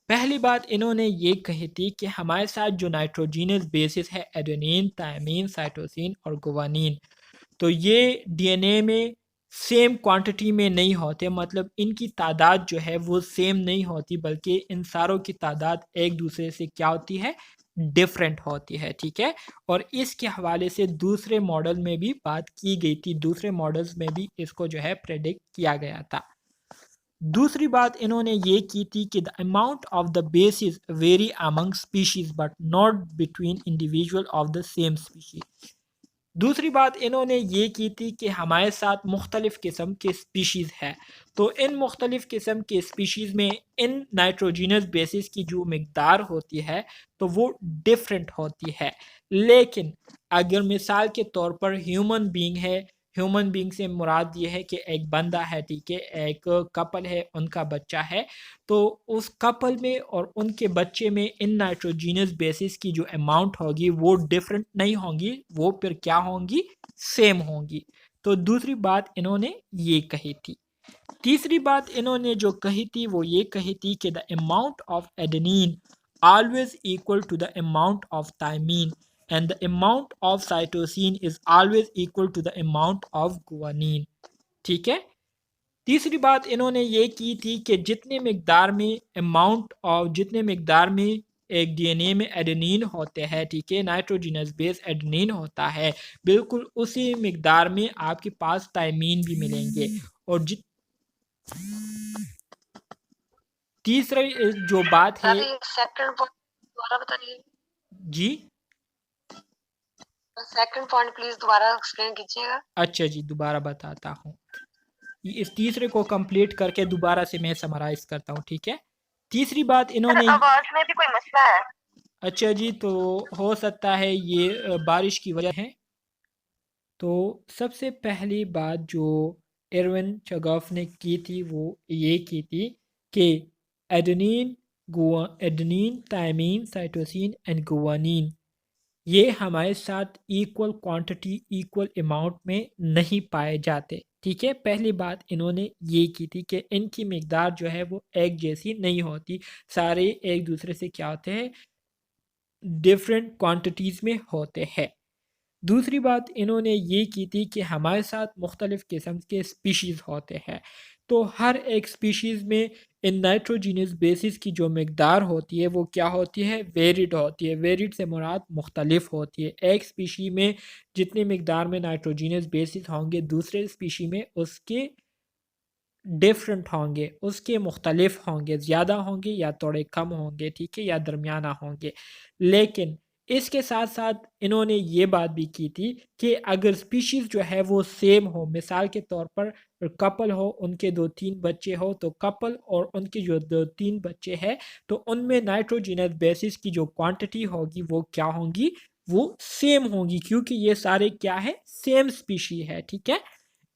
Speaker 1: पहली बात इन्होंने ये कही थी कि हमारे साथ जो नाइट्रोजीनस बेसिस है एडेनिन, थायमीन, साइटोसिन और गुआनिन, तो ये डीएनए में सेम क्वांटिटी में नहीं होते, मतलब इनकी तादाद जो है वो सेम नहीं होती, बल्कि इन सारों की तादाद एक दूसरे से क्या होती है, डिफरेंट होती है। ठीक है, और इसके हवाले से दूसरे मॉडल में भी बात की गई थी, दूसरे मॉडल्स में भी इसको जो है प्रेडिक्ट किया गया था। दूसरी बात इन्होंने ये की थी कि the amount of the basis very among species but not between individual of the same species. दूसरी बात इन्होंने ये की थी कि हमारे साथ मुख्तलिफ़ किस्म के स्पीशीज़ है, तो इन मुख्तलिफ़ किस्म के स्पीशीज़ में इन नाइट्रोजीनस बेसिस की जो मकदार होती है तो वो डिफरेंट होती है। लेकिन अगर मिसाल के तौर पर ह्यूमन बीइंग है, ह्यूमन बीइंग से मुराद ये है कि एक बंदा है, ठीक है, एक कपल है, उनका बच्चा है, तो उस कपल में और उनके बच्चे में इन नाइट्रोजीनस बेसिस की जो अमाउंट होगी वो डिफरेंट नहीं होंगी, वो फिर क्या होंगी, सेम होंगी। तो दूसरी बात इन्होंने ये कही थी। तीसरी बात इन्होंने जो कही थी वो ये कही थी कि the amount of adenine always equal to the amount of thymine and the amount of cytosine is always equal to the amount of guanine। ठीक है, तीसरी बात इन्होंने ये की थी कि जितने मकदार में एक डीएनए में एडेनिन होते हैं, ठीक है, नाइट्रोजिनस बेस एडेनिन होता है, बिल्कुल उसी मकदार में आपके पास थायमीन भी मिलेंगे। और तीसरी जो बात है,
Speaker 2: सेकंड पॉइंट दोबारा बताइए
Speaker 1: जी
Speaker 2: सेकंड पॉइंट प्लीज दोबारा एक्सप्लेन कीजिएगा।
Speaker 1: अच्छा जी, दोबारा बताता हूँ, इस तीसरे को कंप्लीट करके दोबारा से मैं समराइज करता हूँ। ठीक है, तीसरी बात इन्होंने
Speaker 2: आवाज में भी कोई मसला है?
Speaker 1: अच्छा जी, तो हो सकता है ये बारिश की वजह है। तो सबसे पहली बात जो इरविन चगफ ने की थी वो ये की थी कि adenine, adenine, thymine, cytosine and guanine ये हमारे साथ इक्वल क्वांटिटी, इक्वल अमाउंट में नहीं पाए जाते। ठीक है, पहली बात इन्होंने ये की थी कि इनकी मकदार जो है वो एक जैसी नहीं होती, सारे एक दूसरे से क्या होते हैं, डिफरेंट क्वांटिटीज़ में होते हैं। दूसरी बात इन्होंने ये की थी कि हमारे साथ मुख्तलिफ़ किस्म के स्पीशीज़ होते हैं, तो हर एक स्पीशीज़ में इन नाइट्रोजीनस बेसिस की जो मकदार होती है वो क्या होती है, वेरिड होती है। वेरिड से मुराद मुख्तलिफ होती है। एक स्पीशी में जितनी मकदार में नाइट्रोजीनस बेसिस होंगे दूसरे स्पीशी में उसके डिफरेंट होंगे, उसके मुख्तलिफ होंगे, ज़्यादा होंगे या थोड़े कम होंगे, ठीक है, या दरमियाना होंगे। लेकिन इसके साथ साथ इन्होंने ये बात भी की थी कि अगर स्पीशीज़ जो है वो सेम हो, मिसाल के तौर पर कपल हो, उनके 2-3 बच्चे हो, तो कपल और उनके जो 2-3 बच्चे हैं तो उनमें नाइट्रोजिनस बेसिस की जो क्वांटिटी होगी वो क्या होंगी, वो सेम होंगी, क्योंकि ये सारे क्या है, सेम स्पीशी है। ठीक है,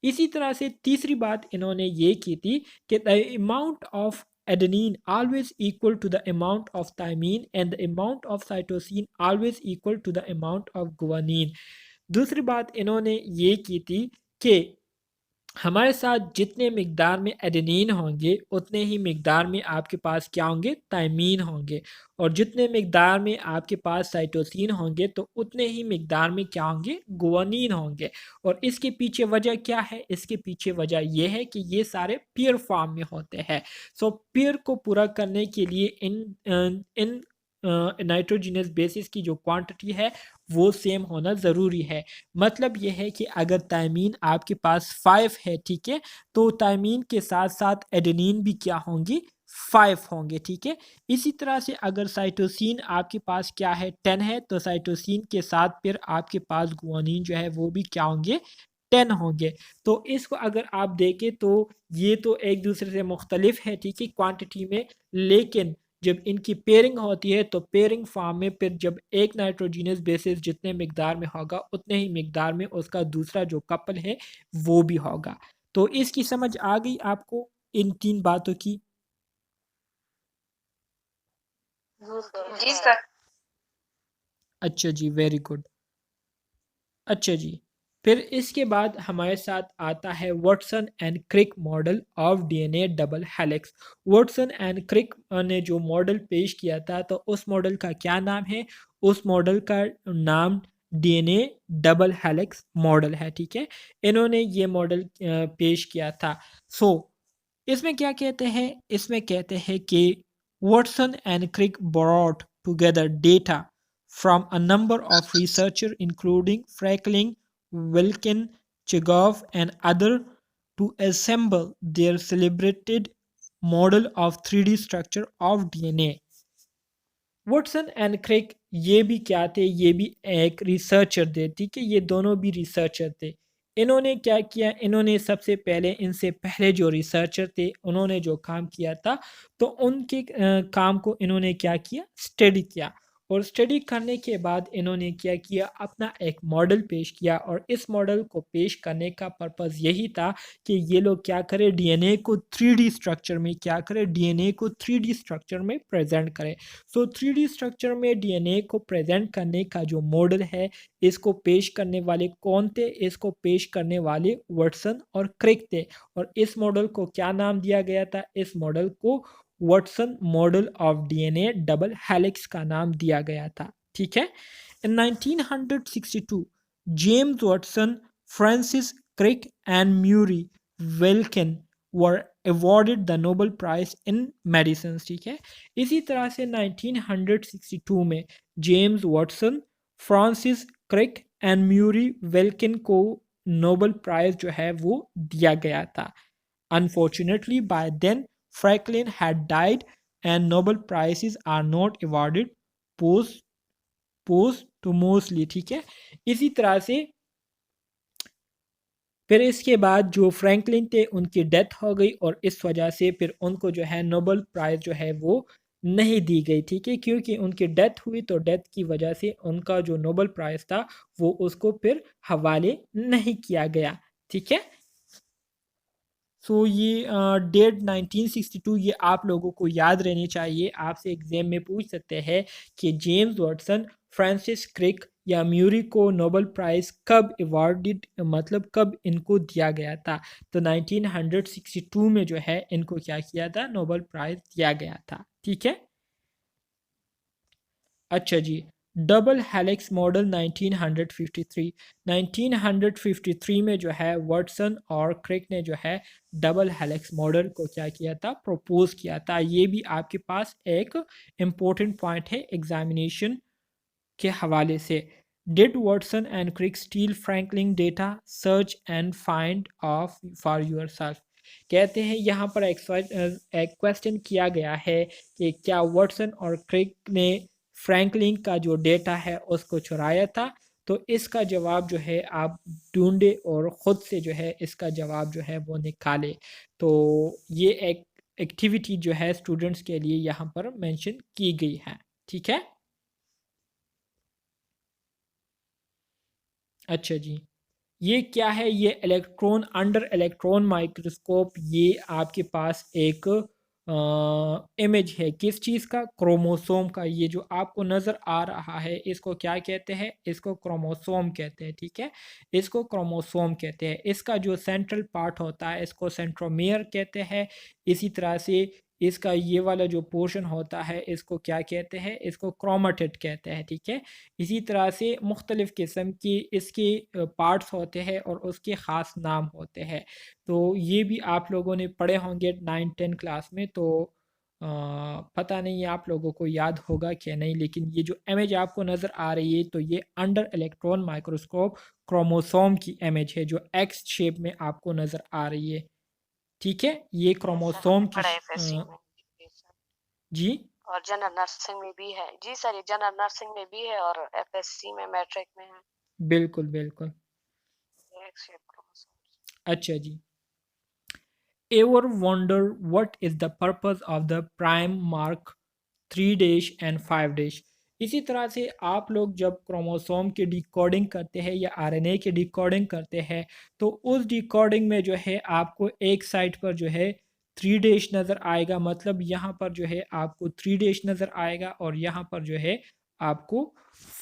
Speaker 1: इसी तरह से तीसरी बात इन्होंने ये की थी कि the amount of adenine always equal to the amount of thymine and the amount of cytosine always equal to the amount of guanine। दूसरी बात इन्होंने ये की थी कि हमारे साथ जितने मिकदार में एडेनिन होंगे उतने ही मिकदार में आपके पास क्या होंगे, थायमीन होंगे, और जितने मिकदार में आपके पास साइटोसिन होंगे तो उतने ही मिकदार में क्या होंगे, गुआनिन होंगे। और इसके पीछे वजह क्या है, इसके पीछे वजह यह है कि ये सारे पेयर फॉर्म में होते हैं। सो पेयर को पूरा करने के लिए इन नाइट्रोजिनस बेसिस की जो क्वांटिटी है वो सेम होना ज़रूरी है। मतलब ये है कि अगर थायमीन आपके पास 5 है, ठीक है, तो थायमीन के साथ साथ एडेनिन भी क्या होंगी, 5 होंगे, ठीक है। इसी तरह से अगर साइटोसिन आपके पास क्या है, 10 है, तो साइटोसिन के साथ फिर आपके पास गुआनिन जो है वो भी क्या होंगे, 10 होंगे। तो इसको अगर आप देखें तो ये तो एक दूसरे से मुख्तलिफ है, ठीक है, क्वांटिटी में, लेकिन जब इनकी पेयरिंग होती है तो पेयरिंग फॉर्म में फिर जब एक नाइट्रोजीनियस बेसिस जितने मिकदार में होगा उतने ही मिकदार में उसका दूसरा जो कपल है वो भी होगा। तो इसकी समझ आ गई आपको इन 3 बातों की?
Speaker 2: जी सर।
Speaker 1: अच्छा जी, वेरी गुड। अच्छा जी, फिर इसके बाद हमारे साथ आता है Watson and Crick model of DNA double helix. Watson and Crick ने जो मॉडल पेश किया था तो उस मॉडल का क्या नाम है, उस मॉडल का नाम डीएनए डबल हेलिक्स मॉडल है, ठीक है। इन्होंने ये मॉडल पेश किया था। सो इसमें क्या कहते हैं, इसमें कहते हैं कि Watson and Crick brought together data from a number of researchers including Franklin, Wilkin, Chegov and others to assemble their celebrated model of 3D structure of DNA. Watson and Crick ये भी क्या थे, ये भी एक रिसर्चर थे, ठीक है, ये दोनों भी रिसर्चर थे। इन्होंने क्या किया, इन्होंने सबसे पहले इनसे पहले जो रिसर्चर थे उन्होंने जो काम किया था तो उनके काम को इन्होंने क्या किया, स्टडी किया। और स्टडी करने के बाद इन्होंने क्या किया, अपना एक मॉडल पेश किया, और इस मॉडल को पेश करने का पर्पज़ यही था कि ये लोग क्या करें, डीएनए को 3D स्ट्रक्चर में क्या करें, डीएनए को 3D स्ट्रक्चर में प्रेजेंट करें। सो 3D स्ट्रक्चर में डीएनए को प्रेजेंट करने का जो मॉडल है, इसको पेश करने वाले कौन थे, इसको पेश करने वाले वाटसन और क्रिक थे। और इस मॉडल को क्या नाम दिया गया था, इस मॉडल को Watson model of DNA double helix का नाम दिया गया था, ठीक है। In 1962 James Watson, Francis Crick and Maurice Wilkins were awarded the Nobel Prize in Medicine, ठीक है। इसी तरह से 1962 में James Watson, Francis Crick and Maurice Wilkins को नोबेल प्राइज जो है वो दिया गया था। Unfortunately by then Franklin had died and Nobel prizes are not awarded post posthumously, ठीक है। इसी तरह से फिर इसके बाद जो फ्रैंकलिन थे उनकी डेथ हो गई, और इस वजह से फिर उनको जो है नोबेल प्राइज़ जो है वो नहीं दी गई, ठीक है, क्योंकि उनकी डेथ हुई तो डेथ की वजह से उनका जो नोबेल प्राइज़ था वो उसको फिर हवाले नहीं किया गया, ठीक है। सो ये डेट 1962 ये आप लोगों को याद रहनी चाहिए, आपसे एग्जाम में पूछ सकते हैं कि जेम्स वाटसन, फ्रांसिस क्रिक या म्यूरी को नोबेल प्राइज़ कब अवॉर्डेड, मतलब कब इनको दिया गया था। तो 1962 में जो है इनको क्या किया था, नोबेल प्राइज़ दिया गया था, ठीक है। अच्छा जी, डबल हेलिक्स मॉडल 1953। 1953 में जो है वाटसन और क्रिक ने जो है डबल हेलिक्स मॉडल को क्या किया था, प्रपोज किया था। ये भी आपके पास एक इम्पोर्टेंट पॉइंट है एग्जामिनेशन के हवाले से। Did Watson and Crick steal Franklin data, search and find of for yourself. कहते हैं यहाँ पर एक क्वेश्चन किया गया है कि क्या वाटसन और क्रिक ने फ्रैंकलिन का जो डेटा है उसको चुराया था। तो इसका जवाब जो है आप ढूंढे और ख़ुद से जो है इसका जवाब जो है वो निकाले। तो ये एक एक्टिविटी जो है स्टूडेंट्स के लिए यहाँ पर मेंशन की गई है, ठीक है। अच्छा जी, ये क्या है, ये इलेक्ट्रॉन अंडर इलेक्ट्रॉन माइक्रोस्कोप, ये आपके पास एक इमेज है किस चीज़ का, क्रोमोसोम का। ये जो आपको नज़र आ रहा है इसको क्या कहते हैं, इसको क्रोमोसोम कहते हैं, ठीक है। इसको क्रोमोसोम कहते हैं। इसका जो सेंट्रल पार्ट होता है इसको सेंट्रोमियर कहते हैं। इसी तरह से इसका ये वाला जो पोर्शन होता है इसको क्या कहते हैं, इसको क्रोमेटिड कहते हैं, ठीक है। इसी तरह से मुख्तलिफ़ किस्म की इसके पार्ट्स होते हैं और उसके ख़ास नाम होते हैं। तो ये भी आप लोगों ने पढ़े होंगे 9-10 क्लास में। तो पता नहीं आप लोगों को याद होगा कि नहीं, लेकिन ये जो इमेज आपको नज़र आ रही है तो ये अंडर इलेक्ट्रॉन माइक्रोस्कोप क्रोमोसोम की इमेज है जो एक्स शेप में आपको नज़र आ रही है, ठीक है। ये
Speaker 2: यस सर, हमने
Speaker 1: क्रोमोसोम की
Speaker 2: पढ़ा है एफएससी में। जी सर।
Speaker 1: जी
Speaker 2: और जनरल नर्सिंग में भी है। जी सर, ये जनरल नर्सिंग में भी है और एफएससी में मैट्रिक में है।
Speaker 1: बिल्कुल बिल्कुल।
Speaker 2: X shape chromosomes.
Speaker 1: अच्छा जी। Ever wonder what is the purpose of the prime mark 3 dash and 5 dash? इसी तरह से आप लोग जब क्रोमोसोम की डिकोडिंग करते हैं या आरएनए की डिकोडिंग करते हैं तो उस डिकोडिंग में जो है आपको एक साइड पर जो है 3 डैश नज़र आएगा, मतलब यहाँ पर जो है आपको 3 डैश नज़र आएगा और यहाँ पर जो है आपको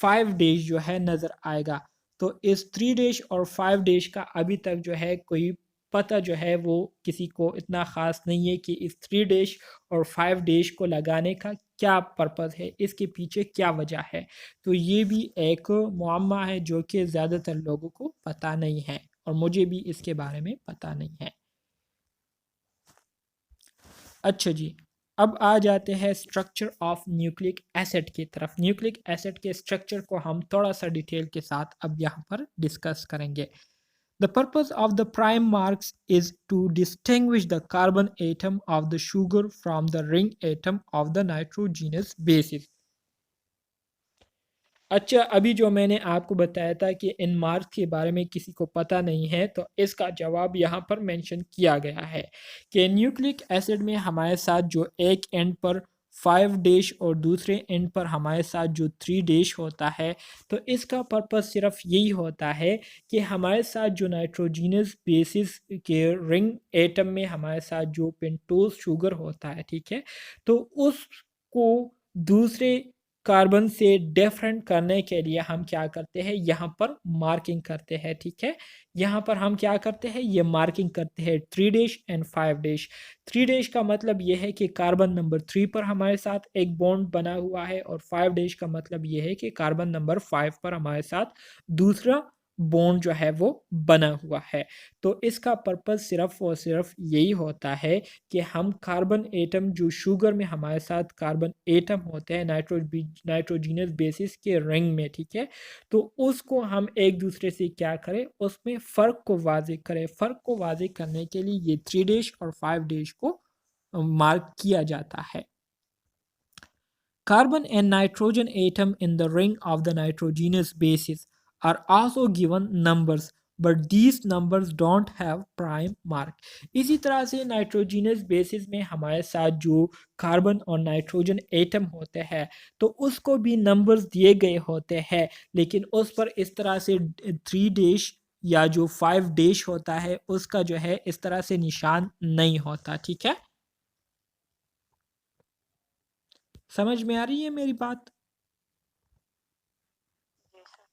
Speaker 1: 5 डैश जो है नज़र आएगा। तो इस 3 डैश और 5 डैश का अभी तक जो है कोई पता जो है वो किसी को इतना ख़ास नहीं है कि इस 3 डैश और 5 डैश को लगाने का क्या पर्पज़ है, इसके पीछे क्या वजह है। तो ये भी एक मुअम्मा है जो कि ज़्यादातर लोगों को पता नहीं है और मुझे भी इसके बारे में पता नहीं है। अच्छा जी, अब आ जाते हैं स्ट्रक्चर ऑफ न्यूक्लिक एसिड की तरफ। न्यूक्लिक एसिड के स्ट्रक्चर को हम थोड़ा सा डिटेल के साथ अब यहाँ पर डिस्कस करेंगे। The purpose of the prime marks is to distinguish the carbon atom of the sugar from the ring atom of the nitrogenous bases. अच्छा, अभी जो मैंने आपको बताया था कि इन मार्क्स के बारे में किसी को पता नहीं है, तो इसका जवाब यहाँ पर मेंशन किया गया है कि न्यूक्लिक एसिड में हमारे साथ जो एक एंड पर 5 डैश और दूसरे एंड पर हमारे साथ जो 3 डैश होता है, तो इसका पर्पस सिर्फ यही होता है कि हमारे साथ जो नाइट्रोजीनस बेसिस के रिंग एटम में हमारे साथ जो पेंटोज शुगर होता है, ठीक है, तो उसको दूसरे कार्बन से डिफरेंट करने के लिए हम क्या करते हैं, यहाँ पर मार्किंग करते हैं, ठीक है। यहाँ पर हम क्या करते हैं, ये मार्किंग करते हैं 3 डैश एंड 5 डैश। 3 डैश का मतलब ये है कि कार्बन नंबर 3 पर हमारे साथ एक बॉन्ड बना हुआ है और 5 डैश का मतलब ये है कि कार्बन नंबर 5 पर हमारे साथ दूसरा बॉन्ड जो है वो बना हुआ है। तो इसका पर्पस सिर्फ और सिर्फ यही होता है कि हम कार्बन एटम जो शुगर में हमारे साथ कार्बन एटम होते हैं नाइट्रोजीनस बेसिस के रिंग में, ठीक है, तो उसको हम एक दूसरे से क्या करें, उसमें फ़र्क को वाज़ेह करें। फ़र्क को वाज़ेह करने के लिए ये 3 डैश और 5 डैश को मार्क किया जाता है। Carbon and nitrogen atom in the ring of the nitrogenous bases are also given numbers, but these numbers don't have prime mark. इसी तरह से नाइट्रोजीनस बेसिस में हमारे साथ जो कार्बन और नाइट्रोजन एटम होते हैं तो उसको भी नंबर्स दिए गए होते हैं, लेकिन उस पर इस तरह से 3 डैश या जो 5 डैश होता है उसका जो है इस तरह से निशान नहीं होता, ठीक है। समझ में आ रही है मेरी बात?
Speaker 2: जी सर।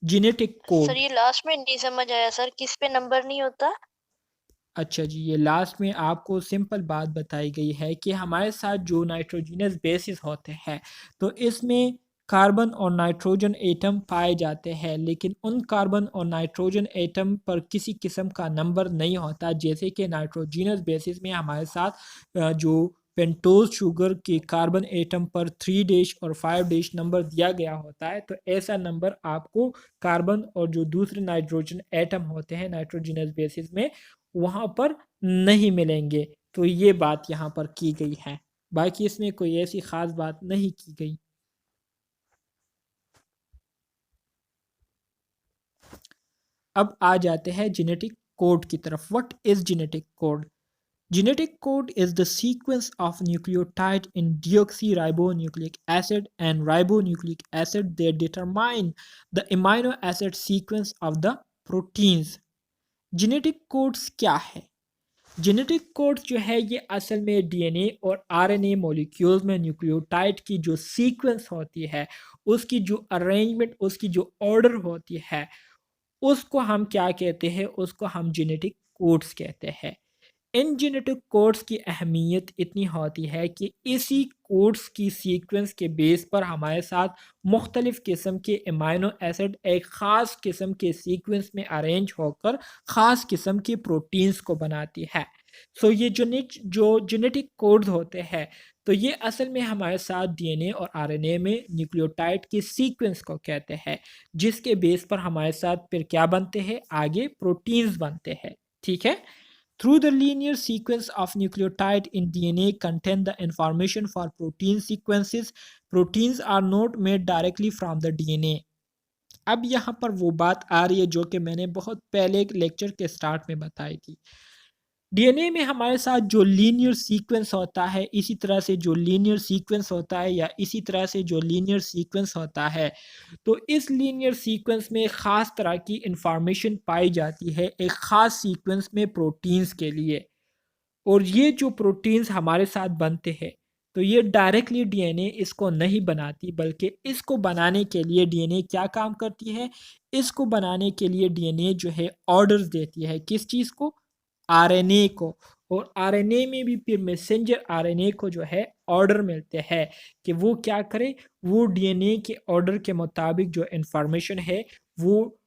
Speaker 1: Genetic
Speaker 2: sir
Speaker 1: code.
Speaker 2: ये लास्ट में नहीं समझ आया सर, किस पे नंबर नहीं होता?
Speaker 1: अच्छा जी, ये लास्ट में आपको सिंपल बात बताई गई है कि हमारे साथ जो नाइट्रोजनस बेसिस होते हैं तो इसमें कार्बन और नाइट्रोजन एटम पाए जाते हैं, लेकिन उन कार्बन और नाइट्रोजन एटम पर किसी किस्म का नंबर नहीं होता। जैसे कि नाइट्रोजनस बेसिस में हमारे साथ जो पेंटोज शुगर के कार्बन एटम पर 3 डैश और 5 डैश नंबर दिया गया होता है, तो ऐसा नंबर आपको कार्बन और जो दूसरे नाइट्रोजन एटम होते हैं नाइट्रोजनस बेसिस में वहाँ पर नहीं मिलेंगे। तो ये बात यहाँ पर की गई है, बाकी इसमें कोई ऐसी ख़ास बात नहीं की गई। अब आ जाते हैं जेनेटिक कोड की तरफ। What is genetic code? Genetic code is the sequence of nucleotide in deoxyribonucleic acid and ribonucleic acid that determine the amino acid sequence of the proteins. Genetic codes क्या है? जेनेटिक कोड जो है ये असल में DNA और RNA molecules में nucleotide की जो सीक्वेंस होती है, उसकी जो अरेंजमेंट, उसकी जो ऑर्डर होती है, उसको हम क्या कहते हैं? उसको हम जेनेटिक कोड्स कहते हैं। इन जेनेटिक कोड्स की अहमियत इतनी होती है कि इसी कोड्स की सीक्वेंस के बेस पर हमारे साथ मुख्तलिफ़ किस्म के अमाइनो एसिड एक ख़ास किस्म के सीक्वेंस में अरेंज होकर ख़ास किस्म की प्रोटीन्स को बनाती है। सो ये जो जेनेटिक कोड्स होते हैं, तो ये असल में हमारे साथ डीएनए और आरएनए में न्यूक्लियोटाइड की सीक्वेंस को कहते हैं, जिसके बेस पर हमारे साथ फिर क्या बनते हैं? आगे प्रोटीन्स बनते हैं। ठीक है? Through the linear sequence of nucleotide in DNA contain the information for protein sequences. Proteins are not made directly from the DNA. अब यहाँ पर वो बात आ रही है जो कि मैंने बहुत पहले एक लेक्चर के स्टार्ट में बताई थी। डीएनए में हमारे साथ जो लीनियर सीक्वेंस होता है, इसी तरह से जो लीनियर सीक्वेंस होता है या इसी तरह से जो लीनियर सीक्वेंस होता है, तो इस लीनियर सीक्वेंस में ख़ास तरह की इंफॉर्मेशन पाई जाती है एक ख़ास सीक्वेंस में प्रोटीन्स के लिए। और ये जो प्रोटीन्स हमारे साथ बनते हैं, तो ये डायरेक्टली डीएनए इसको नहीं बनाती, बल्कि इसको बनाने के लिए डीएनए क्या काम करती है? इसको बनाने के लिए डीएनए जो है ऑर्डर्स देती है, किस चीज़ को? आरएनए को। और आरएनए में भी फिर मैसेंजर आरएनए को जो है ऑर्डर मिलते हैं कि वो क्या करे? वो डीएनए के ऑर्डर के मुताबिक जो इन्फॉर्मेशन है, वो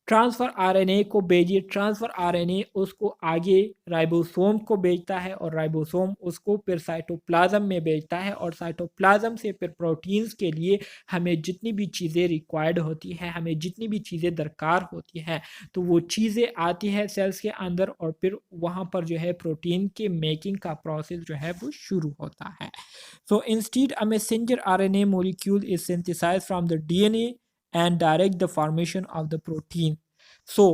Speaker 1: ट्रांसफ़र आरएनए को भेजिए। ट्रांसफ़र आरएनए उसको आगे राइबोसोम को भेजता है और राइबोसोम उसको फिर साइटोप्लाज्म में भेजता है और साइटोप्लाज्म से फिर प्रोटीन्स के लिए हमें जितनी भी चीज़ें रिक्वायर्ड होती हैं, हमें जितनी भी चीज़ें दरकार होती हैं, तो वो चीज़ें आती हैं सेल्स के अंदर और फिर वहाँ पर जो है प्रोटीन के मेकिंग का प्रोसेस जो है वो शुरू होता है। So instead, a messenger RNA molecule is synthesized from the DNA and direct the formation of the protein. So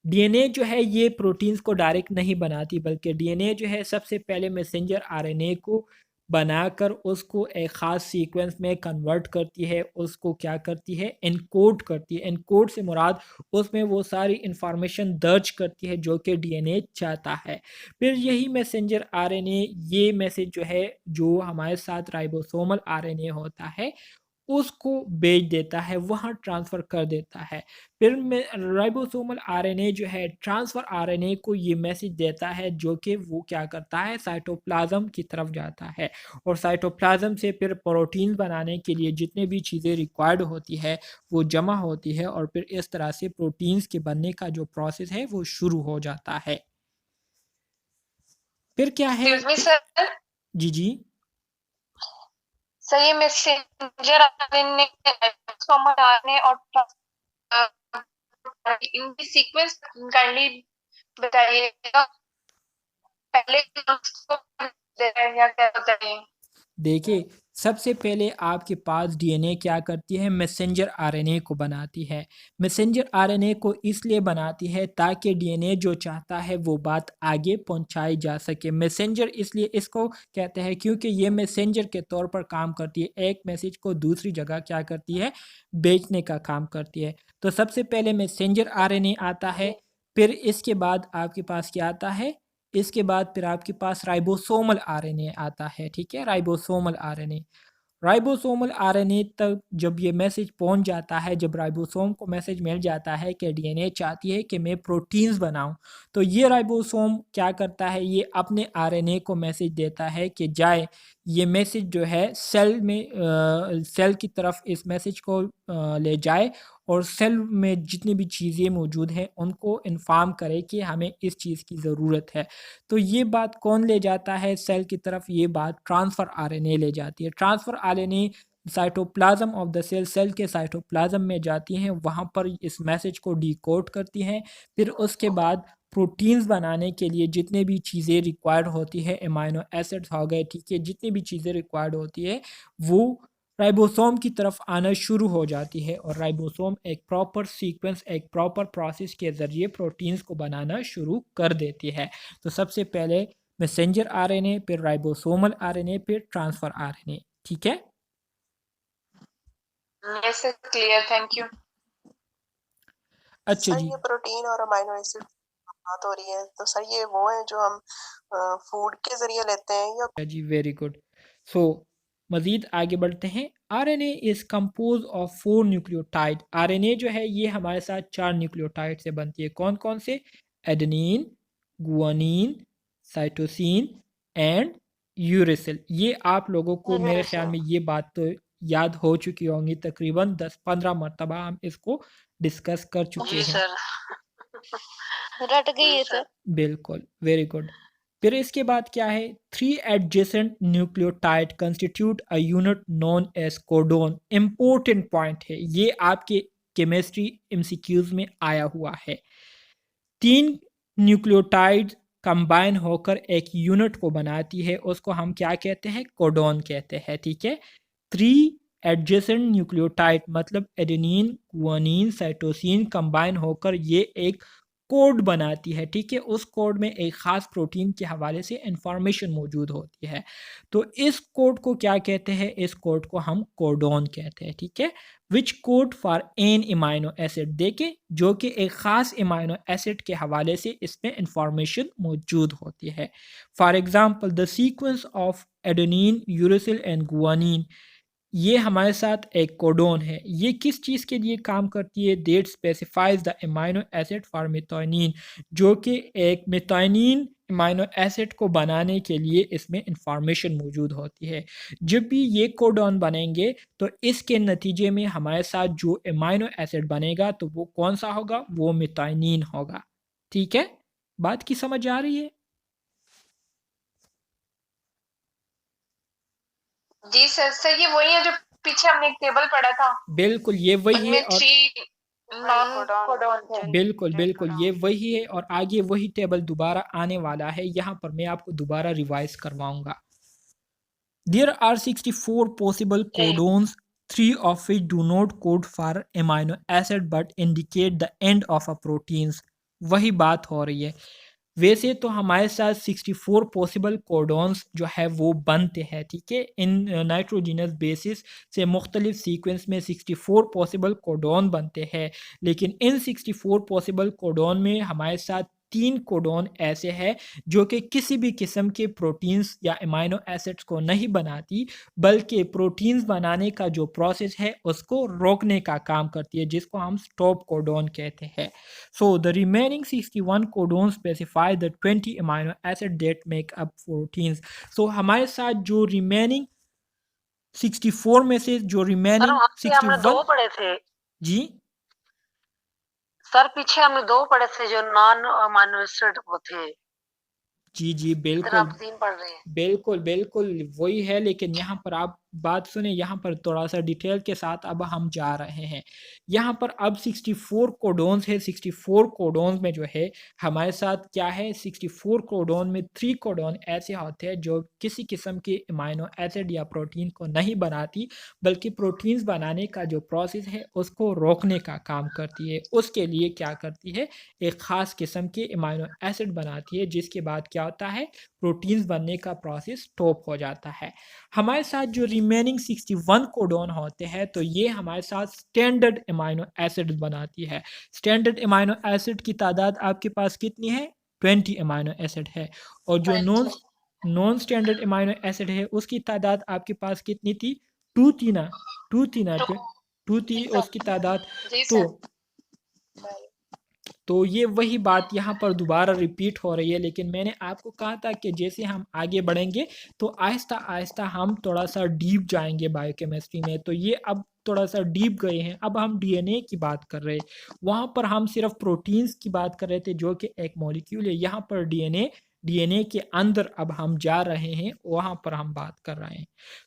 Speaker 1: DNA जो है ये प्रोटीन्स को डायरेक्ट नहीं बनाती, बल्कि डीएनए जो है सबसे पहले मैसेंजर आरएनए को बनाकर उसको एक ख़ास सीक्वेंस में कन्वर्ट करती है, उसको क्या करती है? एनकोड करती है। एनकोड से मुराद उसमें वो सारी इंफॉर्मेशन दर्ज करती है जो कि डीएनए चाहता है। फिर यही मैसेंजर आरएनए ये मैसेज जो है, जो हमारे साथ राइबोसोमल आरएनए होता है, उसको भेज देता है, वहाँ ट्रांसफ़र कर देता है। फिर में राइबोसोमल आरएनए जो है ट्रांसफ़र आरएनए को ये मैसेज देता है जो कि वो क्या करता है? साइटोप्लाज़्म की तरफ जाता है और साइटोप्लाज़्म से फिर प्रोटीन बनाने के लिए जितने भी चीज़ें रिक्वायर्ड होती है, वो जमा होती है और फिर इस तरह से प्रोटीन्स के बनने का जो प्रोसेस है वो शुरू हो जाता है। फिर क्या है?
Speaker 2: Excuse me sir.
Speaker 1: जी, जी।
Speaker 2: सर ये मैसेंजर आरएनए राइबोसोमल आरएनए और इनकी सीक्वेंस काइंडली बताइएगा। पहले उसको या क्या बताइए?
Speaker 1: देखिए, सबसे पहले आपके पास डीएनए क्या करती है? मैसेंजर आरएनए को बनाती है। मैसेंजर आरएनए को इसलिए बनाती है ताकि डीएनए जो चाहता है वो बात आगे पहुंचाई जा सके। मैसेंजर इसलिए इसको कहते हैं क्योंकि ये मैसेंजर के तौर पर काम करती है, एक मैसेज को दूसरी जगह क्या करती है? भेजने का काम करती है। तो सबसे पहले मैसेंजर आरएनए आता है, फिर इसके बाद आपके पास क्या आता है? इसके बाद फिर आपके पास राइबोसोमल आरएनए आता है, ठीक है? Ribosomal RNA. राइबोसोमल आरएनए तक जब ये मैसेज पहुंच जाता है, जब राइबोसोम को मैसेज मिल जाता है कि डीएनए चाहती है कि मैं प्रोटीन्स बनाऊं, तो ये राइबोसोम क्या करता है? ये अपने आरएनए को मैसेज देता है कि जाए, ये मैसेज जो है सेल में सेल की तरफ इस मैसेज को ले जाए और सेल में जितनी भी चीज़ें मौजूद हैं उनको इन्फॉर्म करे कि हमें इस चीज़ की ज़रूरत है। तो ये बात कौन ले जाता है सेल की तरफ? ये बात ट्रांसफ़र आरएनए ले जाती है। Transfer RNA cytoplasm of the cell, cell के साइटोप्लाज्म में जाती हैं, वहाँ पर इस मैसेज को डिकोड करती हैं। फिर उसके बाद प्रोटीन्स बनाने के लिए जितने भी चीज़ें रिक्वायर्ड होती है, अमाइनो एसिड्स हो गए, ठीक है, जितनी भी चीज़ें रिक्वायर्ड होती है, वो राइबोसोम की तरफ आना शुरू हो जाती है और राइबोसोम एक प्रॉपर सीक्वेंस, एक प्रॉपर प्रोसेस के ज़रिए प्रोटीन्स को बनाना शुरू कर देती है। तो सबसे पहले मैसेंजर आरएनए, फिर राइबोसोमल आरएनए, फिर ट्रांसफ़र आरएनए, ठीक है?
Speaker 2: Yes sir, clear, thank you.
Speaker 1: अच्छा
Speaker 2: सर
Speaker 1: जी।
Speaker 2: ये प्रोटीन और अमाइनो एसिड
Speaker 3: बात हो रही है, तो सर ये वो है जो हम फूड के ज़रिए लेते हैं या
Speaker 1: जी, वेरी गुड। सो मज़ीद आगे बढ़ते हैं। RNA is compose of 4 nucleotide. RNA जो है ये हमारे साथ 4 न्यूक्लियोटाइड से बनती है। कौन-कौन से? Adenine, guanine, cytosine and uracil. ये आप लोगों को मेरे ख़्याल में ये बात तो याद हो चुकी होंगी, तकरीबन 10-15 मर्तबा हम इसको डिस्कस कर चुके
Speaker 3: जी
Speaker 1: हैं।
Speaker 3: सर। रट गई है सर।
Speaker 1: बिल्कुल, वेरी गुड। फिर इसके बाद क्या है? 3 adjacent nucleotide constitute a unit known as codon. Important point है, ये आपके केमिस्ट्री एमसीक्यूज़ में आया हुआ है। 3 न्यूक्लियोटाइड कंबाइन होकर एक यूनिट को बनाती है, उसको हम क्या कहते हैं? कोडोन कहते हैं, ठीक है? 3 एडजेसेंट न्यूक्लियोटाइड मतलब एडेनिन, गुआनिन, साइटोसिन कंबाइन होकर ये एक कोड बनाती है, ठीक है? उस कोड में एक ख़ास प्रोटीन के हवाले से इंफॉर्मेशन मौजूद होती है। तो इस कोड को क्या कहते हैं? इस कोड को हम कोडोन कहते हैं, ठीक है? Which code for an amino acid, देखें जो कि एक ख़ास अमाइनो एसिड के हवाले से इसमें इंफॉर्मेशन मौजूद होती है। For example the sequence of adenine, uracil and guanine, ये हमारे साथ एक कोडोन है। ये किस चीज़ के लिए काम करती है? That specifies the amino acid for methionine, जो कि एक मेथायोनीन अमाइनो एसिड को बनाने के लिए इसमें इंफॉर्मेशन मौजूद होती है। जब भी ये कोडोन बनेंगे तो इसके नतीजे में हमारे साथ जो अमाइनो एसिड बनेगा तो वो कौन सा होगा? वो मेथायोनीन होगा, ठीक है? बात की समझ आ रही है?
Speaker 3: जी सर। सर ये वही है जो पीछे हमने एक टेबल पढ़ा था,
Speaker 1: बिल्कुल ये वही है।
Speaker 3: उनमें
Speaker 1: और
Speaker 3: 3 नॉन कोडॉन थे।
Speaker 1: बिल्कुल, बिल्कुल, ये वही है और आगे वही टेबल दोबारा आने वाला है। यहाँ पर मैं आपको दोबारा रिवाइज़ करवाऊँगा। There are 64 possible
Speaker 3: जी।
Speaker 1: codons, 3 of which do not code for amino acid but indicate the end of a proteins। वही बात हो रही है। वैसे तो हमारे साथ 64 पॉसिबल कोडॉन्स जो है वो बनते हैं, ठीक है? इन नाइट्रोजिनस बेसिस से मुख्तलिफ सीक्वेंस में 64 पॉसिबल कोडॉन बनते हैं, लेकिन इन 64 पॉसिबल कोडॉन में हमारे साथ 3 कोडॉन ऐसे हैं जो कि किसी भी किस्म के प्रोटीन्स या अमाइनो एसिड्स को नहीं बनाती, बल्कि प्रोटीन्स बनाने का जो प्रोसेस है उसको रोकने का काम करती है, जिसको हम स्टॉप कोडॉन कहते हैं। So the remaining 61 codons specify the 20 amino acid that make up proteins। So हमारे साथ जो remaining 64 में से जो
Speaker 3: सर
Speaker 1: remaining
Speaker 3: वहाँ पे हमने 2
Speaker 1: 61।
Speaker 3: पढ़े थे।
Speaker 1: जी
Speaker 3: सर पीछे हमने 2 पढ़े थे जो नॉन अमाइनो एसिड वो थे।
Speaker 1: जी जी
Speaker 3: इधर
Speaker 1: बिल्कुल।
Speaker 3: आप 3 पढ़ रहे हैं।
Speaker 1: बिल्कुल, बिल्कुल, वही है, लेकिन यहाँ पर आप बात सुनें, यहाँ पर थोड़ा-सा डिटेल के साथ अब हम जा रहे हैं। यहाँ पर अब 64 कोडॉन्स है, 64 कोडॉन्स में जो है हमारे साथ क्या है? 64 कोडॉन में 3 कोडॉन ऐसे होते हैं जो किसी किस्म के अमाइनो एसिड या प्रोटीन को नहीं बनाती, बल्कि प्रोटीन्स बनाने का जो प्रोसेस है उसको रोकने का काम करती है। उसके लिए क्या करती है? एक ख़ास किस्म के अमाइनो एसिड बनाती है, जिसके बाद क्या होता है? प्रोटीन्स बनने का प्रोसेस स्टॉप हो जाता है। हमारे साथ जो रिमेनिंग 61 कोडॉन होते हैं तो ये हमारे साथ स्टैंडर्ड अमाइनो एसिड बनाती है। स्टैंडर्ड अमाइनो एसिड की तादाद आपके पास कितनी है? 20 अमाइनो एसिड है। और जो
Speaker 3: 20।
Speaker 1: नॉन स्टैंडर्ड अमाइनो एसिड है उसकी तादाद आपके पास कितनी थी? 2 थी ना? 2 थी ना? 2 थी
Speaker 3: जी सर।
Speaker 1: उसकी तादाद।
Speaker 3: जी
Speaker 1: तो
Speaker 3: सर।
Speaker 1: तो ये वही बात यहाँ पर दोबारा रिपीट हो रही है, लेकिन मैंने आपको कहा था कि जैसे हम आगे बढ़ेंगे तो आहिस्ता आहिस्ता हम थोड़ा सा डीप जाएंगे बायोकेमिस्ट्री में। तो ये अब थोड़ा सा डीप गए हैं, अब हम डीएनए की बात कर रहे हैं। वहाँ पर हम सिर्फ प्रोटीन्स की बात कर रहे थे जो कि एक मॉलिक्यूल है। यहाँ पर डीएनए डीएनए के अंदर अब हम जा रहे हैं, वहाँ पर हम बात कर रहे हैं।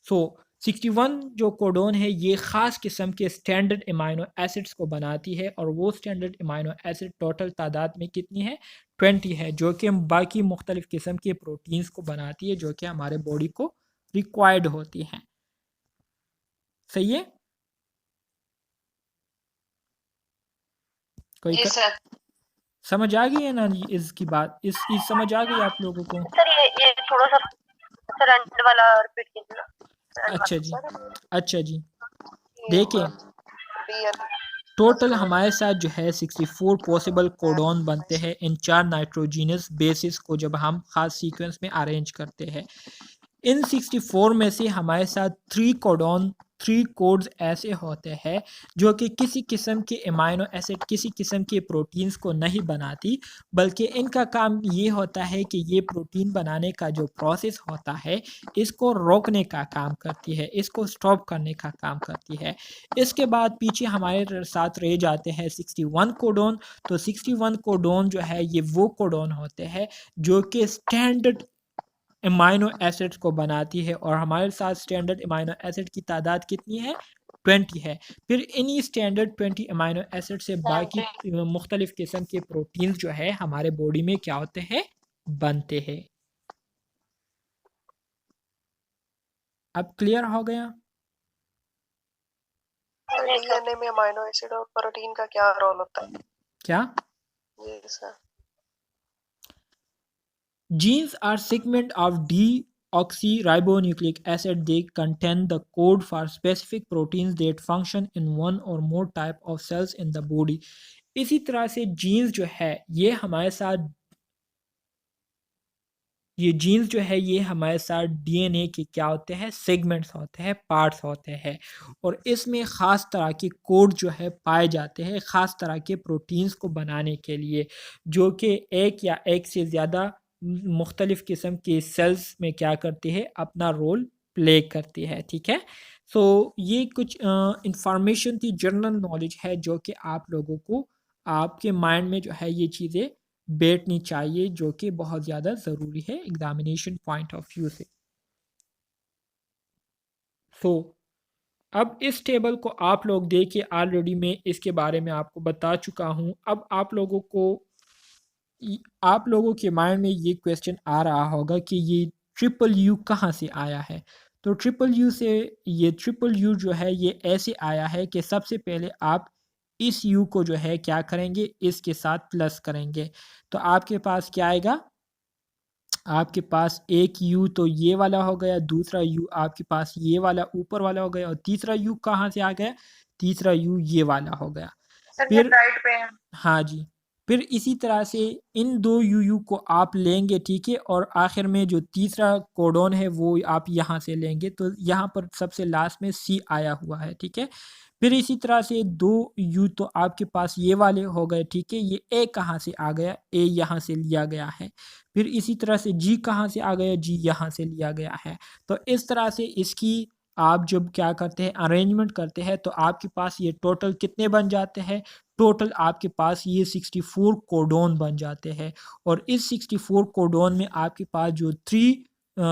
Speaker 1: सो 61 जो कोडोन है ये ख़ास किस्म के स्टैंडर्ड अमाइनो एसिड्स को बनाती है, और वो स्टैंडर्ड अमाइनो एसिड टोटल तादाद में कितनी है? 20 है, जो कि बाकी मुख्तलिफ़ किस्म के प्रोटीन्स को बनाती है जो कि हमारे बॉडी को रिक्वायर्ड होती हैं। सही है? कोई
Speaker 3: जी सर।
Speaker 1: समझ आ गई है ना इसकी बात? इस समझ आ गई आप लोगों को?
Speaker 3: सर ये थोड़ा-सा सर एंड वाला रिपीट कीजिए ना। एंड
Speaker 1: अच्छा
Speaker 3: वाला
Speaker 1: जी,
Speaker 3: सर।
Speaker 1: अच्छा जी।
Speaker 3: ये
Speaker 1: देखें,
Speaker 3: बी एन
Speaker 1: टोटल हमारे साथ जो है 64 पॉसिबल कोडॉन बनते हैं इन 4 नाइट्रोजीनस बेसिस को जब हम खास सीक्वेंस में अरेंज करते हैं। इन 64 में से हमारे साथ 3 कोड्स ऐसे होते हैं जो कि किसी किस्म के अमाइनो एसिड, किसी किस्म के प्रोटीन्स को नहीं बनाती, बल्कि इनका काम ये होता है कि ये प्रोटीन बनाने का जो प्रोसेस होता है इसको रोकने का काम करती है, इसको स्टॉप करने का काम करती है। इसके बाद पीछे हमारे साथ रह जाते हैं 61 कोडोन। तो 61 कोडोन जो है ये वो कोडोन होते हैं जो कि स्टैंडर्ड अमाइनो एसिड्स को बनाती है, और हमारे साथ स्टैंडर्ड अमाइनो एसिड की तादाद कितनी है? 20 है। फिर इन्हीं स्टैंडर्ड 20 अमाइनो एसिड से बाकी मुख्तलिफ किस्म के प्रोटीन्स जो है हमारे बॉडी में क्या होते हैं? बनते हैं। अब क्लियर हो गया?
Speaker 3: डीएनए में अमाइनो एसिड और प्रोटीन का क्या रोल होता है?
Speaker 1: क्या?
Speaker 3: जी sir.
Speaker 1: Genes are segments of deoxyribonucleic acid. They contain the code for specific proteins that function in one or more type of cells in the body. इसी तरह से जीन्स जो है ये हमारे साथ डीएनए के क्या होते हैं? सेगमेंट्स होते हैं, पार्ट्स होते हैं, और इसमें ख़ास तरह के कोड जो है पाए जाते हैं ख़ास तरह के प्रोटीन्स को बनाने के लिए, जो कि एक या एक से ज़्यादा मुख्तलिफ किस्म के सेल्स में क्या करती है? अपना रोल प्ले करती है। ठीक है, सो ये कुछ इंफॉर्मेशन थी, जनरल नॉलेज है जो कि आप लोगों को आपके माइंड में जो है ये चीज़ें बैठनी चाहिए, जो कि बहुत ज़्यादा ज़रूरी है एग्जामिनेशन पॉइंट ऑफ व्यू से। सो अब इस टेबल को आप लोग देखिए, ऑलरेडी मैं इसके बारे में आपको बता चुका हूँ। अब आप लोगों के माइंड में ये क्वेश्चन आ रहा होगा कि ये ट्रिपल यू कहाँ से आया है? तो ट्रिपल यू जो है ये ऐसे आया है कि सबसे पहले आप इस यू को जो है क्या करेंगे? इसके साथ प्लस करेंगे, तो आपके पास क्या आएगा? आपके पास एक यू तो ये वाला हो गया, दूसरा यू आपके पास ये वाला ऊपर वाला हो गया, और तीसरा यू कहाँ से आ गया? तीसरा यू ये वाला हो गया। फिर
Speaker 3: राइट पे है।
Speaker 1: हाँ जी, फिर इसी तरह से इन 2 यू को आप लेंगे, ठीक है, और आखिर में जो तीसरा कोडॉन है वो आप यहाँ से लेंगे, तो यहाँ पर सबसे लास्ट में सी आया हुआ है। ठीक है, फिर इसी तरह से 2 यू तो आपके पास ये वाले हो गए। ठीक है, ये ए कहाँ से आ गया? ए यहाँ से लिया गया है। फिर इसी तरह से जी कहाँ से आ गया? जी यहाँ से लिया गया है। तो इस तरह से इसकी आप जब क्या करते हैं? अरेंजमेंट करते हैं, तो आपके पास ये टोटल कितने बन जाते हैं? टोटल आपके पास ये 64 कोडोन बन जाते हैं, और इस 64 कोडोन में आपके पास जो 3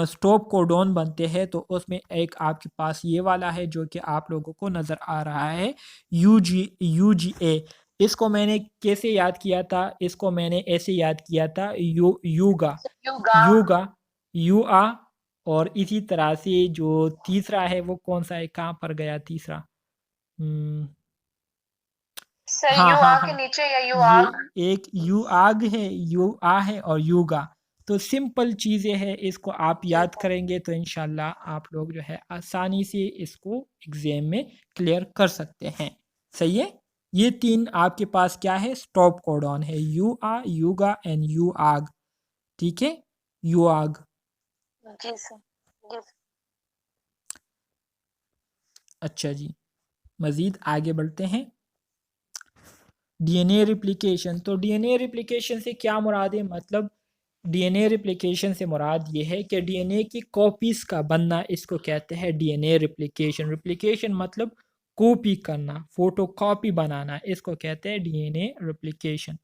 Speaker 1: स्टॉप कोडोन बनते हैं, तो उसमें एक आपके पास ये वाला है जो कि आप लोगों को नज़र आ रहा है, UGA। इसको मैंने कैसे याद किया था? इसको मैंने ऐसे याद किया था, युगा युआ। और इसी तरह से जो तीसरा है वो कौन सा है? कहाँ पर गया तीसरा?
Speaker 3: सर
Speaker 1: हाँ
Speaker 3: यू
Speaker 1: हाँ
Speaker 3: आ के
Speaker 1: हाँ,
Speaker 3: नीचे या यू आ?
Speaker 1: ये एक यू आग है, यू आ है, और युगा। तो सिंपल चीज़ें हैं, इसको आप याद करेंगे तो इंशाल्लाह आप लोग जो है आसानी से इसको एग्जाम में क्लियर कर सकते हैं। सही है, ये 3 आपके पास क्या है? स्टॉप कोडॉन है, यू आ, युगा एंड यू आग। ठीक है, यू आग।
Speaker 3: जी सर। जी
Speaker 1: अच्छा जी, मज़ीद आगे बढ़ते हैं। DNA replication. तो डीएनए रिप्लिकेशन से क्या मुराद है? मतलब डीएनए रिप्लिकेशन से मुराद ये है कि डीएनए की कॉपीज़ का बनना, इसको कहते हैं डीएनए रिप्लिकेशन। रिप्लिकेशन मतलब कॉपी करना, फोटोकॉपी बनाना, इसको कहते हैं डीएनए रिप्लिकेशन।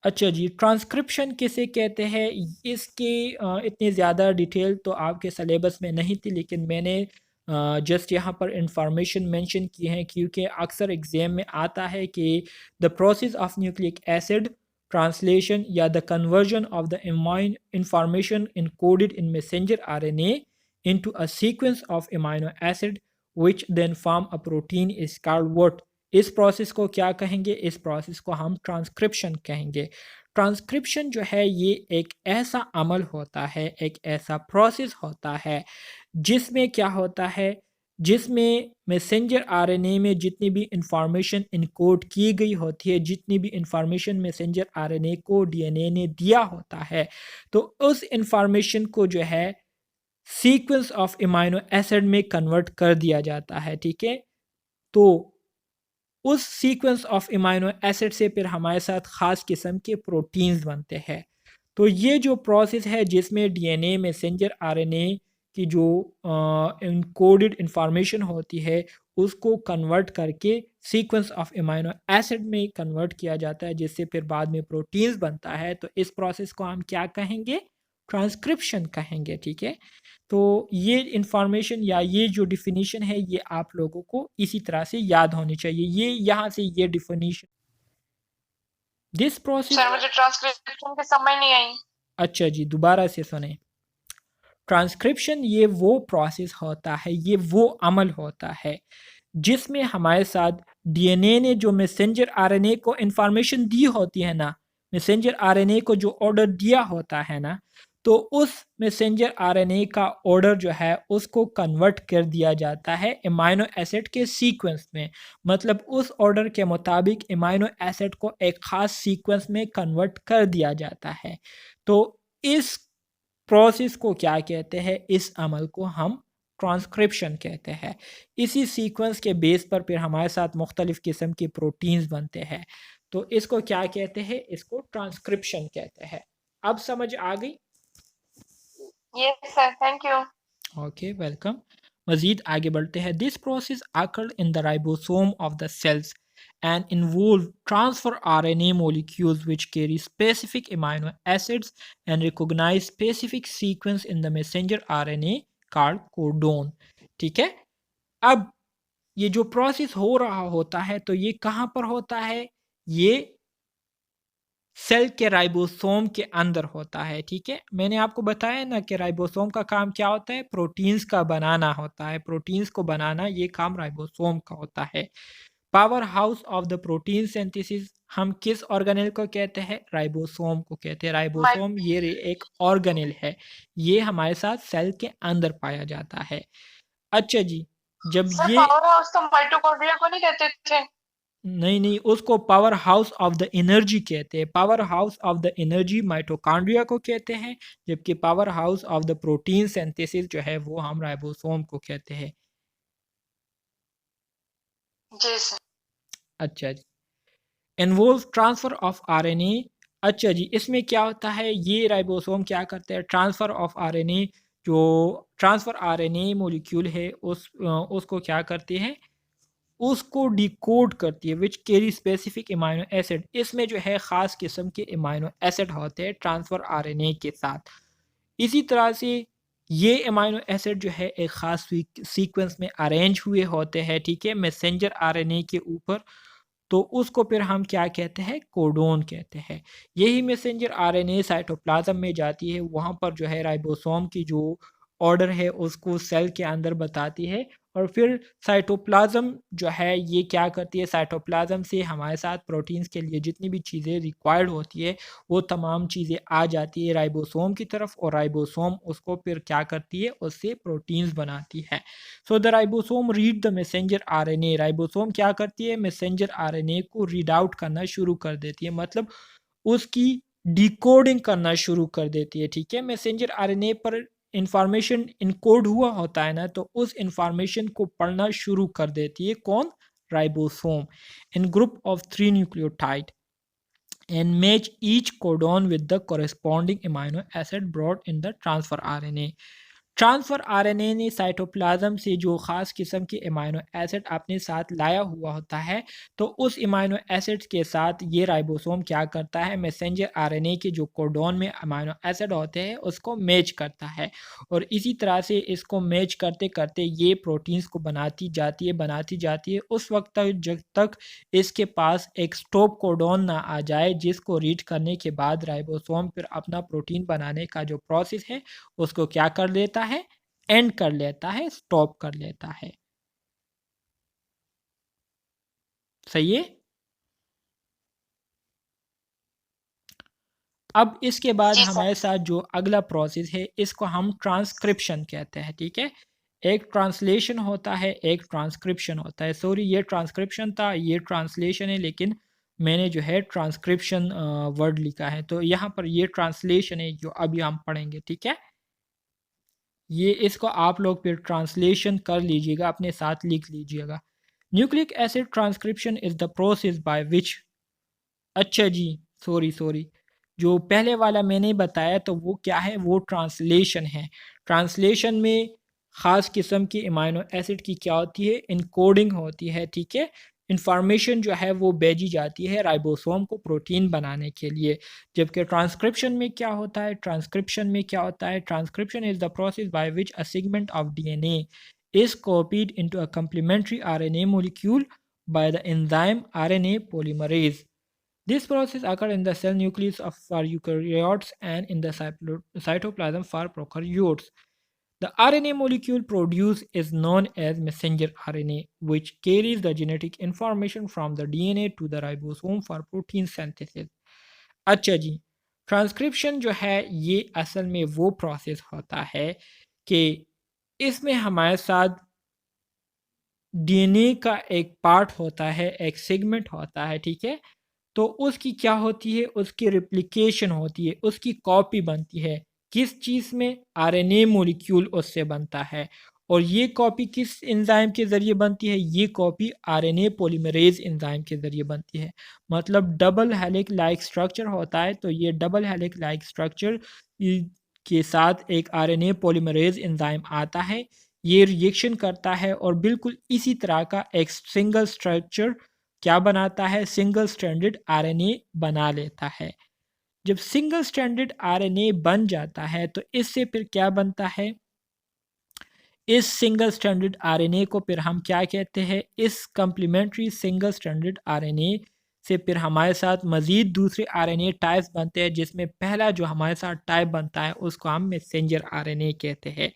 Speaker 1: अच्छा जी, ट्रांसक्रिप्शन किसे कहते हैं? इसके इतनी ज़्यादा डिटेल तो आपके सिलेबस में नहीं थी, लेकिन मैंने जस्ट यहाँ पर इंफॉर्मेशन मेंशन की है, क्योंकि अक्सर एग्ज़ाम में आता है कि the process of nucleic acid translation या the conversion of the amine information encoded in messenger RNA into a sequence of amino acid which then form a protein is called what? इस process को क्या कहेंगे? इस process को हम transcription कहेंगे। Transcription जो है ये एक ऐसा अमल होता है, एक ऐसा प्रोसेस होता है जिसमें क्या होता है? जिसमें मैसेंजर आरएनए में जितनी भी इंफॉर्मेशन इनकोड की गई होती है, जितनी भी इंफॉर्मेशन मैसेंजर आरएनए को डीएनए ने दिया होता है, तो उस इंफॉर्मेशन को जो है सीक्वेंस ऑफ अमाइनो एसिड में कन्वर्ट कर दिया जाता है, ठीक है। तो उस सीक्वेंस ऑफ अमाइनो एसिड से फिर हमारे साथ ख़ास किस्म के प्रोटीन्स बनते हैं। तो ये जो प्रोसेस है जिसमें डीएनए मैसेंजर आरएनए की जो इनकोडेड इंफॉर्मेशन होती है उसको कन्वर्ट करके सीक्वेंस ऑफ अमाइनो एसिड में कन्वर्ट किया जाता है, जिससे फिर बाद में प्रोटीन्स बनता है। तो इस प्रोसेस को हम क्या कहेंगे? ट्रांसक्रिप्शन कहेंगे, ठीक है। तो ये इंफॉर्मेशन या ये जो डिफिनीशन है ये आप लोगों को इसी तरह से याद होनी चाहिए। ये यहाँ से ये डिफिनीशन दिस प्रोसेस।
Speaker 3: सर मुझे ट्रांसक्रिप्शन की समझ नहीं आई।
Speaker 1: अच्छा जी, दोबारा से सुने। ट्रांसक्रिप्शन ये वो प्रोसेस होता है, ये वो अमल होता है जिसमें हमारे साथ डीएनए ने जो मैसेंजर आरएनए को इंफॉर्मेशन दी होती है ना, मैसेंजर आरएनए को जो ऑर्डर दिया होता है ना, तो उस मैसेंजर आरएनए का ऑर्डर जो है उसको कन्वर्ट कर दिया जाता है अमाइनो एसिड के सीक्वेंस में। मतलब उस ऑर्डर के मुताबिक अमाइनो एसिड को एक ख़ास सीक्वेंस में कन्वर्ट कर दिया जाता है। तो इस प्रोसेस को क्या कहते हैं? इस अमल को हम ट्रांसक्रिप्शन कहते हैं। इसी सीक्वेंस के बेस पर फिर हमारे साथ मुख्तलिफ़ किस्म के प्रोटीन्स बनते हैं। तो इसको क्या कहते हैं? इसको ट्रांसक्रिप्शन कहते हैं। अब समझ आ गई?
Speaker 3: Yes sir, thank you.
Speaker 1: Okay, welcome. मज़ीद आगे बढ़ते हैं। This process occurred in the ribosome of the cells and involve transfer RNA molecules which carry specific amino acids and recognize specific sequence in the messenger RNA called codon। ठीक है। अब ये जो process हो रहा होता है तो ये कहाँ पर होता है? ये सेल के राइबोसोम के अंदर होता है, ठीक है। मैंने आपको बताया ना कि राइबोसोम का काम क्या होता है? प्रोटीन्स का बनाना होता है। प्रोटीन्स को बनाना ये काम राइबोसोम का होता है। Power house of the protein synthesis हम किस ऑर्गेनेल को कहते हैं? राइबोसोम को कहते हैं। राइबोसोम ये एक ऑर्गेनेल है, ये हमारे साथ सेल के अंदर पाया जाता है। अच्छा जी, जब
Speaker 3: सर
Speaker 1: ये
Speaker 3: पावर हाउस तो माइटोकॉन्ड्रिया को नहीं कहते थे?
Speaker 1: नहीं, उसको power house of the energy कहते हैं। Power house of the energy mitochondria को कहते हैं, जबकि power house of the protein synthesis जो है वो हम राइबोसोम को कहते हैं।
Speaker 3: जी सर।
Speaker 1: अच्छा जी, इन्वॉल्व ट्रांसफर ऑफ आरएनए। अच्छा जी, इसमें क्या होता है? ये राइबोसोम क्या करते हैं? ट्रांसफर ऑफ आरएनए, जो ट्रांसफर आरएनए मॉलिक्यूल है उसको क्या करते हैं? उसको डिकोड करती है, which carry specific amino acid. इसमें जो है ख़ास किस्म के अमाइनो एसिड होते हैं ट्रांसफ़र आरएनए के साथ। इसी तरह से ये अमाइनो एसिड जो है एक ख़ास सीक्वेंस में अरेंज हुए होते हैं, ठीक है, मैसेंजर आरएनए के ऊपर। तो उसको फिर हम क्या कहते हैं? कोडोन कहते हैं। यही मैसेंजर आरएनए साइटोप्लाज्म में जाती है, वहाँ पर जो है राइबोसोम की जो ऑर्डर है उसको सेल के अंदर बताती है, और फिर साइटोप्लाज्म जो है ये क्या करती है? साइटोप्लाज्म से हमारे साथ प्रोटीन्स के लिए जितनी भी चीज़ें रिक्वायर्ड होती है वो तमाम चीज़ें आ जाती है राइबोसोम की तरफ, और राइबोसोम उसको फिर क्या करती है? उससे प्रोटीन्स बनाती है। So the ribosome read the messenger RNA. Ribosome क्या करती है? मैसेंजर आरएनए को रीड आउट करना शुरू कर देती है, मतलब उसकी डिकोडिंग करना शुरू कर देती है, ठीक है। मैसेंजर आरएनए पर इंफॉर्मेशन इनकोड हुआ होता है ना, तो उस इंफॉर्मेशन को पढ़ना शुरू कर देती है कौन? Ribosome. In group of 3 nucleotide and match each codon with the corresponding amino acid brought in the transfer RNA। Transfer RNA ने साइटोप्लाज्म से जो ख़ास किस्म के अमाइनो एसिड अपने साथ लाया हुआ होता है, तो उस अमाइनो एसिड्स के साथ ये राइबोसोम क्या करता है? मैसेंजर आरएनए के जो कोडॉन में अमाइनो एसिड होते हैं उसको मैच करता है, और इसी तरह से इसको मैच करते करते ये प्रोटीन्स को बनाती जाती है उस वक्त तक जब तक इसके पास एक स्टॉप कोडॉन ना आ जाए, जिसको रीड करने के बाद राइबोसोम फिर अपना प्रोटीन बनाने का जो प्रोसेस है उसको क्या कर लेता है? एंड कर लेता है, स्टॉप कर लेता है। सही है। अब इसके बाद
Speaker 3: जी सर।
Speaker 1: हमारे साथ जो अगला प्रोसेस है इसको हम ट्रांसक्रिप्शन कहते हैं, ठीक है। एक ट्रांसलेशन होता है, एक ट्रांसक्रिप्शन होता है। सॉरी, ये ट्रांसक्रिप्शन था, ये ट्रांसलेशन है, लेकिन मैंने जो है ट्रांसक्रिप्शन वर्ड लिखा है, तो यहाँ पर ये ट्रांसलेशन है जो अभी हम पढ़ेंगे, ठीक है। ये इसको आप लोग फिर ट्रांसलेशन कर लीजिएगा, अपने साथ लिख लीजिएगा। Nucleic acid transcription is the process by which, अच्छा जी, सॉरी, जो पहले वाला मैंने बताया तो वो क्या है, वो ट्रांसलेशन है। ट्रांसलेशन में ख़ास किस्म की अमाइनो एसिड की क्या होती है, इनकोडिंग होती है, ठीक है। इंफॉर्मेशन जो है वो भेजी जाती है राइबोसोम को प्रोटीन बनाने के लिए। जबकि ट्रांसक्रिप्शन में क्या होता है, transcription is the process by which a segment of DNA is copied into a complementary RNA molecule by the enzyme RNA polymerase. This process occurs in the cell nucleus for eukaryotes and in the cytoplasm for prokaryotes. The RNA molecule produced is known as messenger RNA, which carries the genetic information from the DNA to the ribosome for protein synthesis. अच्छा जी, transcription जो है ये असल में वो process होता है कि इसमें हमारे साथ डीएनए का एक पार्ट होता है, एक सेगमेंट होता है, ठीक है। तो उसकी क्या होती है, उसकी रेप्लिकेशन होती है, उसकी कॉपी बनती है। किस चीज़ में, आरएनए मॉलिक्यूल उससे बनता है। और ये कॉपी किस एंजाइम के ज़रिए बनती है, ये कॉपी आरएनए पॉलीमरेज एंजाइम के ज़रिए बनती है। मतलब डबल हेलिक्स लाइक स्ट्रक्चर होता है, तो ये डबल हेलिक्स लाइक स्ट्रक्चर के साथ एक आरएनए पॉलीमरेज एंजाइम आता है, ये रिएक्शन करता है और बिल्कुल इसी तरह का एक सिंगल स्ट्रक्चर क्या बनाता है, सिंगल स्ट्रैंडेड आरएनए बना लेता है। जब सिंगल स्ट्रैंडेड आरएनए बन जाता है तो इससे फिर क्या बनता है, इस सिंगल स्ट्रैंडेड आरएनए को फिर हम क्या कहते हैं, इस कम्प्लीमेंट्री सिंगल स्ट्रैंडेड आरएनए से फिर हमारे साथ मज़ीद दूसरे आरएनए टाइप्स बनते हैं, जिसमें पहला जो हमारे साथ टाइप बनता है उसको हम मैसेंजर आरएनए कहते हैं।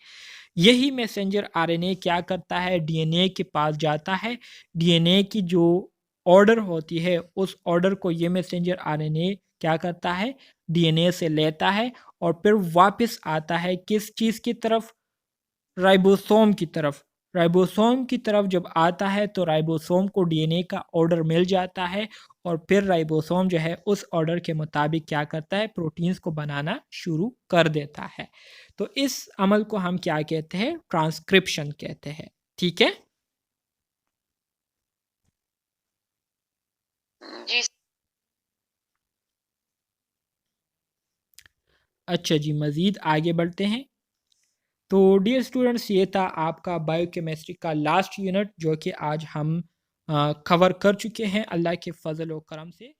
Speaker 1: यही मैसेंजर आरएनए क्या करता है, डीएनए के पास जाता है, डीएनए की जो ऑर्डर होती है उस ऑर्डर को ये मैसेंजर आरएनए क्या करता है, डीएनए से लेता है और फिर वापस आता है किस चीज़ की तरफ, राइबोसोम की तरफ। राइबोसोम की तरफ जब आता है तो राइबोसोम को डीएनए का ऑर्डर मिल जाता है और फिर राइबोसोम जो है उस ऑर्डर के मुताबिक क्या करता है, प्रोटीन्स को बनाना शुरू कर देता है। तो इस अमल को हम क्या कहते हैं, ट्रांसक्रिप्शन कहते हैं, ठीक है।
Speaker 3: जी।
Speaker 1: अच्छा जी, मज़ीद आगे बढ़ते हैं। तो डियर स्टूडेंट्स, ये था आपका बायोकेमिस्ट्री का लास्ट यूनिट जो कि आज हम कवर कर चुके हैं अल्लाह के फजल और करम से।